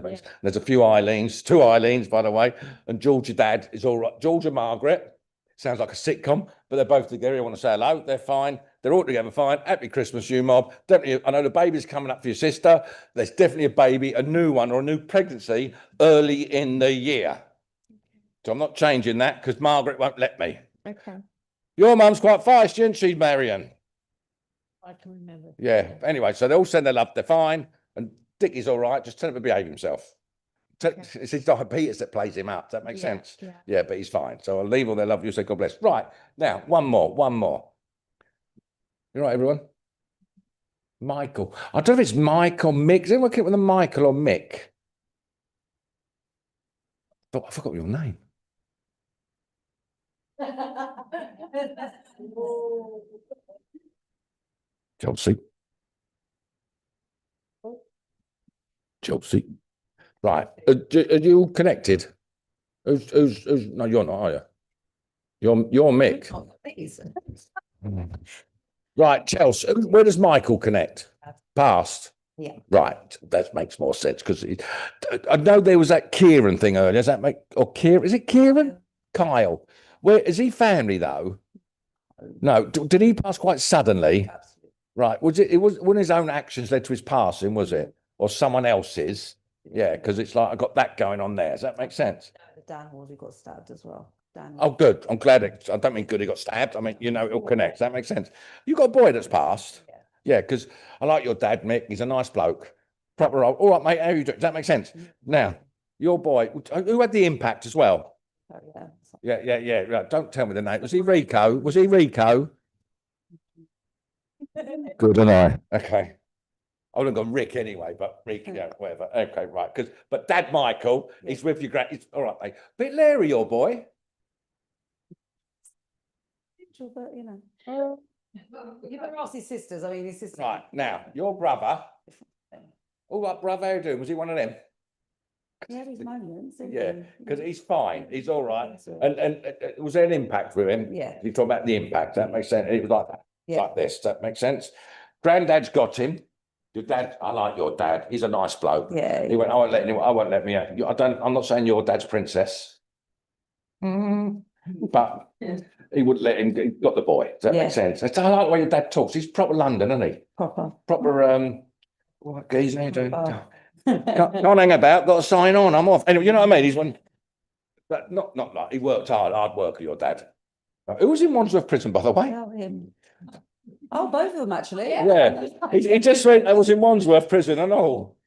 There's a few Eileens, 2 Eileens, by the way. And George, your dad, is all right. George and Margaret, sounds like a sitcom, but they're both together. You want to say hello. They're fine. They're all together fine. Happy Christmas, you mob. Definitely, I know the baby's coming up for your sister. There's definitely a baby, a new one or a new pregnancy early in the year. So I'm not changing that because Margaret won't let me. Okay. Your mum's quite feisty, isn't she, Marion? I can remember. Yeah. Anyway, so they all send their love. They're fine. And Dickie's all right. Just tell him to behave himself. It's his diabetes that plays him up. Does that make sense? Yeah. Yeah, but he's fine. So I'll leave all their love. You say God bless. Right. Now, one more. You all right, everyone? Michael. I don't know if it's Mike or Mick. Does anyone keep with a Michael or Mick? I forgot your name. Chelsea. Right. Are you connected? Who's no, you're not, are you? You're Mick. Right, Chelsea. Where does Michael connect? Past. Yeah. Right. That makes more sense because I know there was that Kieran thing earlier. Does that make or Kieran? Is it Kieran? Kyle. Where is he family though? No. Did he pass quite suddenly? Absolutely. Right. Was it when his own actions led to his passing, was it? Or someone else's? Yeah, because it's like I got that going on there. Does that make sense? Dan Wolsey got stabbed as well. Dan. Oh, good. I'm glad I don't mean good he got stabbed. I mean, you know, it all connects. That makes sense. You got a boy that's passed. Yeah. Yeah, because I like your dad, Mick. He's a nice bloke. Proper old. All right, mate. How you doing? Does that make sense? Now, your boy, who had the impact as well? Oh, Yeah. Right. Don't tell me the name. Was he Rico? Was he Rico? Good, and I. Okay. I would have gone Rick anyway, but Rick, yeah, whatever. Okay, right. But Dad Michael, he's with your he's all right, mate. Bit Larry, your boy. But you know, you better ask his sisters. I mean, his sisters. Right now, your brother. All right, brother. How you doing? Was he one of them? He had his moments. didn't Yeah, he? because he's fine. He's all right. And was there an impact with him? Yeah. You talk about the impact. That makes sense. It was like that. Yeah. Like this. That makes sense. Granddad's got him. Your dad, I like your dad. He's a nice bloke. Yeah. He went, I won't let anyone, I won't let me out. I'm not saying your dad's princess. But he wouldn't let him, he got the boy. Does that Yeah. make sense? I like the way your dad talks. He's proper London, isn't he? Proper. Proper, what geez, how you doing? Oh. Can't hang about, got to sign on, I'm off. Anyway, you know what I mean? He's one, but not like, he worked hard worker, your dad. Who was in Wandsworth Prison, by the way? Oh, him. Oh, both of them actually. Yeah, he just went, I was in Wandsworth Prison and all.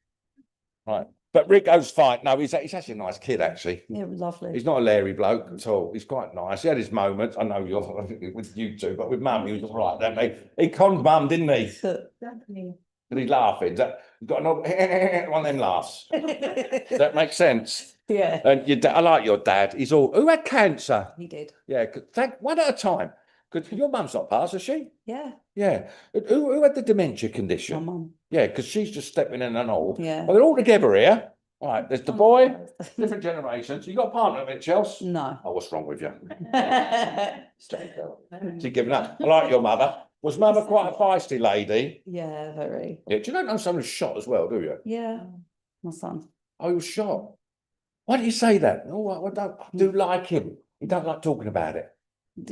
Right. But Rico's fine. No, he's actually a nice kid, actually. Yeah, lovely. He's not a Larry bloke at all. He's quite nice. He had his moments. I know you're with you two, but with Mum, he was all right, don't he? He conned Mum, didn't he? Did he laugh? He's got another one of them laughs. That makes sense. Yeah. And your dad, I like your dad. He's all, who had cancer? He did. Yeah, one at a time. Because your mum's not passed, is she? Yeah. Yeah. Who had the dementia My condition? mum. Yeah, because she's just stepping in and all. Yeah. Well, they're all together here. All right, there's the boy, different generations. You got a partner of it, Chelsea? No. Oh, what's wrong with you? Straight girl. She's given up. I like your mother. Was mother quite a feisty lady? Yeah, very. Yeah. Do you know someone was shot as well, do you? Yeah. My son. Oh, he was shot. Why do you say that? Oh, I do like him. You don't like talking about it.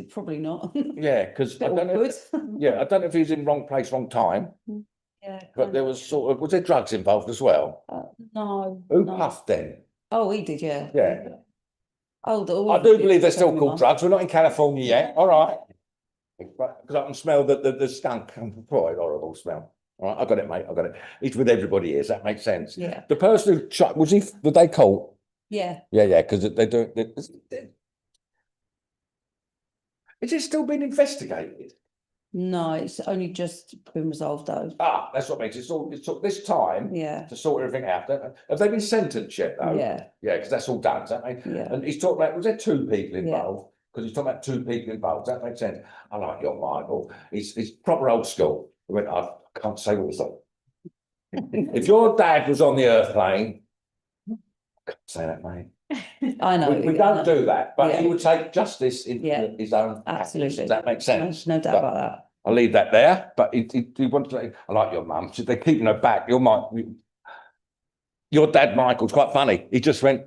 Probably not. Yeah, because I Bit don't know. awkward. Yeah, I don't know if he was in wrong place, wrong time. Yeah. But there was was there drugs involved as well? No. Who no. puffed then? Oh, he did, yeah. Yeah. Oh, I do believe they're still called drugs. We're not in California yet. All right. Because I can smell the skunk. Quite horrible smell. All right, I got it, mate. I got it. It's with everybody here. Does that make sense? Yeah. The person who shot, were they caught? Yeah. Yeah, because they do. Is it still being investigated? No, it's only just been resolved though. Ah, that's what makes it. It took this time Yeah. to sort everything out. Have they been sentenced yet, though? Yeah. Yeah, because that's all done, does that make? Yeah. And he's talking about, was there 2 people involved? Because he's talking about 2 people involved. Does that make sense? I like your Michael. He's proper old school. I can't say what was on. If your dad was on the airplane, I can't say that, mate. I know. We don't do that, but he Yeah. would take justice into Yeah. his own hands. Absolutely. Does that make sense? No doubt But about that. I'll leave that there, but he wanted to say, I like your mum. So they're keeping her back. Your dad, Michael's quite funny. He just went,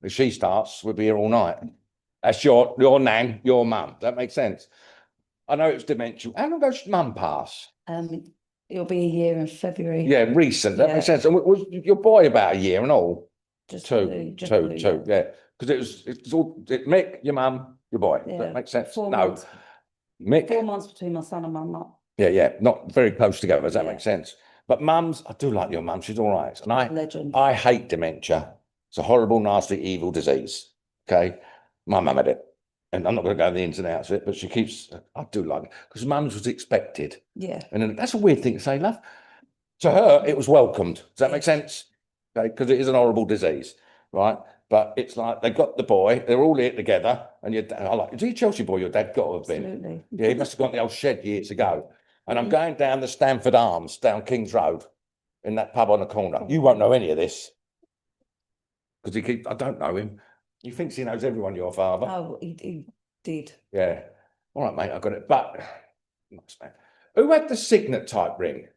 if she starts, we'll be here all night. That's your nan, your mum. That makes sense. I know it's dementia. How long ago did mum pass? It'll be a year in February. Yeah, recent. That Yeah. makes sense. And was your boy about a year and all? Just Two. just blue, Yeah. Because it's all Mick, your mum, your boy. Yeah. That makes sense. 4 No, months. Mick. 4 months between my son and my mum. Yeah, not very close together. Does that Yeah. make sense? But mums, I do like your mum. She's all right. And Legend. I hate dementia. It's a horrible, nasty, evil disease. Okay, my mum had it, and I'm not going to go into the ins and outs of it. But she keeps. I do like it because mums was expected, Yeah. and then, that's a weird thing to say, love. To her, it was welcomed. Does that make sense? Okay, because it is an horrible disease, right? But it's like they got the boy. They're all here together, and your dad. I like. Is he a Chelsea boy? Your dad got to have been. Absolutely. Yeah, he must have gone to the old shed years ago. And I'm going down the Stamford Arms, down King's Road, in that pub on the corner. You won't know any of this. Because I don't know him. He thinks he knows everyone, your father. Oh, he did. Yeah. All right, mate, I got it. But, nice, man. Who had the signet type ring?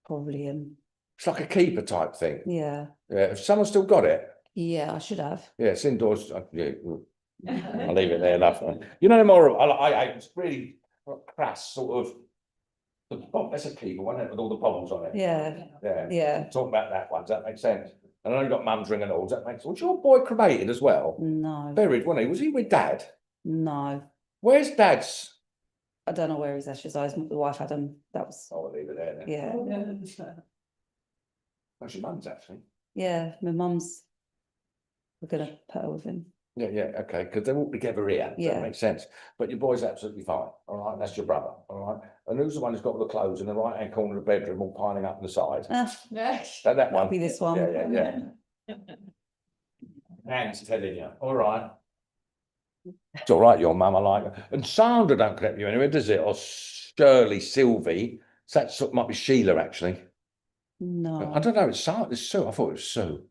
Probably him. It's like a keeper type thing. Yeah. Yeah. Have someone still got it? Yeah, I should have. Yeah, it's indoors. Yeah. I'll leave it there, love. You know, more. It's really crass, sort of. That's a keeper, wasn't it, with all the bubbles on it? Yeah. Yeah. Yeah. Talk about that one. Does that make sense? And I know you got mum's ring and all. Does that make sense? Was your boy cremated as well? No. Buried, wasn't he? Was he with dad? No. Where's dad's? I don't know where his ashes are. The wife had them. That was. I'll leave it there then. Yeah. That's your mum's actually. Yeah. My mum's. We're gonna put her with him. Yeah, okay, because they're all together here. Yeah. That makes sense. But your boy's absolutely fine. All right, that's your brother. All right. And who's the one who's got all the clothes in the right hand corner of the bedroom, all piling up on the side? That one. That'll be this one. Yeah. Nan's telling you. All right. It's all right, your mum, I like her. And Sandra don't connect you anywhere, does it? Or Shirley, Sylvie. That sort might be Sheila, actually. No. I don't know. It's Sue. I thought it was Sue.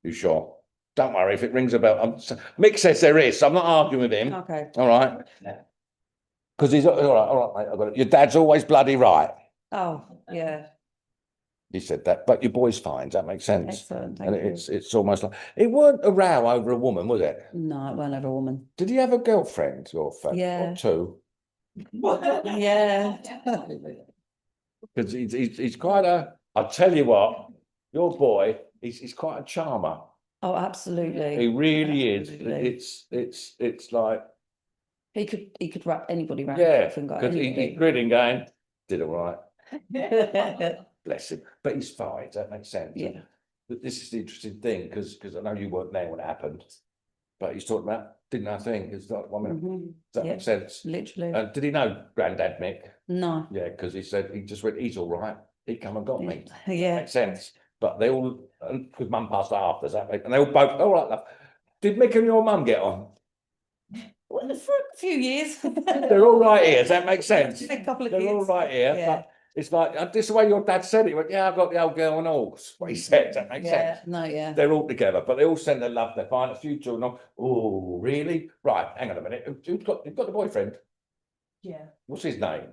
You sure? Don't worry if it rings a bell. Mick says there is. So I'm not arguing with him. Okay. All right. Because he's all right, mate. I got it. Your dad's always bloody right. Oh, yeah. He said that, but your boy's fine. Does that make sense? Excellent. And Thank you. it's almost like it weren't a row over a woman, was it? No, it won't have a woman. Did he have a girlfriend or Yeah. or two? Yeah. Because he's quite a. I'll tell you what, your boy, he's quite a charmer. Oh, absolutely. He really is. Absolutely. It's like He could wrap anybody round. yeah, and go, because he's anybody. grinning, going, did all right. Bless him, but he's fine. Does that make sense? Yeah. But this is the interesting thing because I know you weren't there when it happened, but he's talking about didn't I think it's not 1 minute. Mhm. Does that Yeah. make sense? Literally. Did he know Granddad Mick? No. Yeah, because he said he just went, he's all right. He come and got me. Yeah. Makes sense. But they all, because mum passed after, does that make, and they all both, all right, love. Did Mick and your mum get on? Well, for a few years. They're all right here. Does that make sense? A couple of They're all years. right here. Yeah. But it's like, this is the way your dad said it. He went, yeah, I've got the old girl and all. That's what he said. Does that make sense? Yeah. No, yeah. They're all together, but they all send their love. They're fine. A few children. Oh, really? Right. Hang on a minute. You've got the boyfriend. Yeah. What's his name?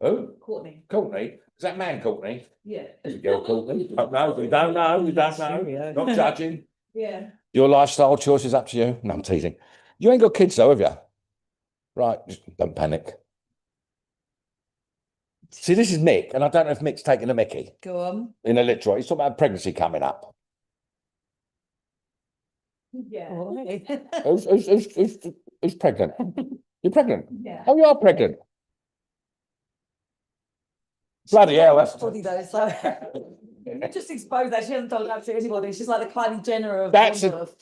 Who? Courtney. Courtney. Is that man Courtney? Yeah. Is it girl Courtney? Don't know. We don't know. We don't know. Not judging. Yeah. Your lifestyle choice is up to you. No, I'm teasing. You ain't got kids though, have you? Right. Just don't panic. See, this is Mick, and I don't know if Mick's taking a Mickey Go on. in a literal. He's talking about pregnancy coming up. Yeah. Who's pregnant? You're pregnant? Yeah. Oh, you are pregnant. Bloody hell, that's Body though, so just expose that. She hasn't told that to anybody. She's like the Kylie Jenner of.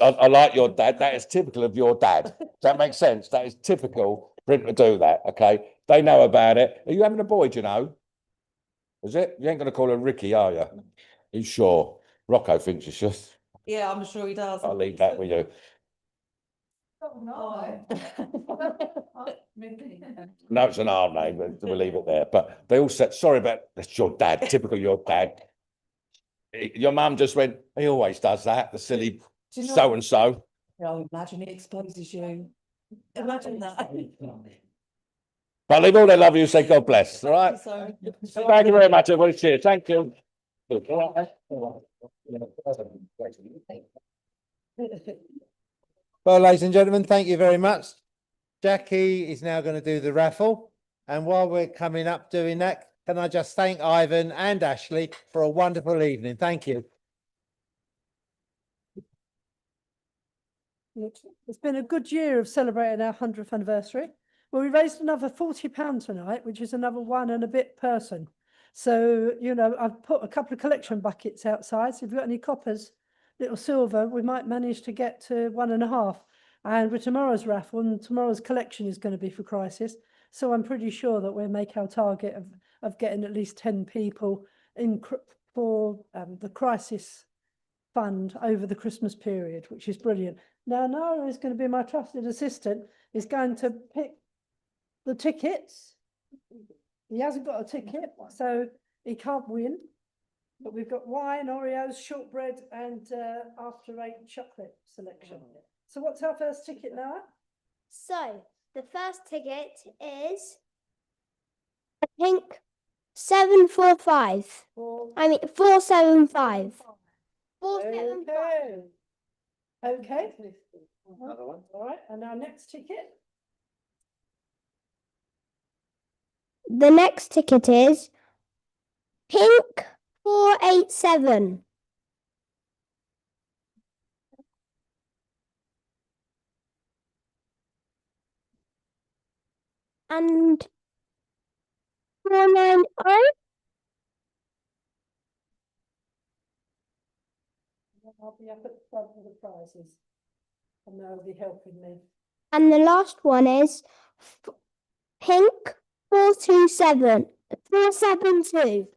I like your dad. That is typical of your dad. Does that make sense? That is typical for him to do that. Okay, they know about it. Are you having a boy? Do you know? Is it? You ain't going to call her Ricky, are you? Are you sure? Rocco thinks you should. Yeah, I'm sure he does. I'll leave that with you. Oh, no. No, it's an R name, but we'll leave it there. But they all said, sorry about that's your dad, typical your dad. Your mum just went, he always does that, the silly Do you know so what? and so. Oh, imagine it exposes you. Imagine that. But leave all their love you, say God bless. All right. So, Thank you very much, everybody. Cheers. Thank you. Well, ladies and gentlemen, thank you very much. Jackie is now going to do the raffle. And while we're coming up doing that, can I just thank Ivan and Ashley for a wonderful evening? Thank you. It's been a good year of celebrating our 100th anniversary. Well, we raised another £40 tonight, which is another one and a bit person. So, you know, I've put a couple of collection buckets outside. So if you've got any coppers, little silver, we might manage to get to 1.5. And with tomorrow's raffle, and tomorrow's collection is going to be for Crisis. So I'm pretty sure that we'll make our target of getting at least 10 people in for the Crisis fund over the Christmas period, which is brilliant. Now, Nara is going to be my trusted assistant, is going to pick the tickets. He hasn't got a ticket, so he can't win. But we've got wine, Oreos, shortbread, and after 8 chocolate selection. So what's our first ticket now? So the first ticket is a pink 745. I mean 475. 475. Okay. Another one. All right, and our next ticket. The next ticket is pink 487. And 490. I'll be up at the front with the prizes, and they'll be helping me. And the last one is pink 427. 472.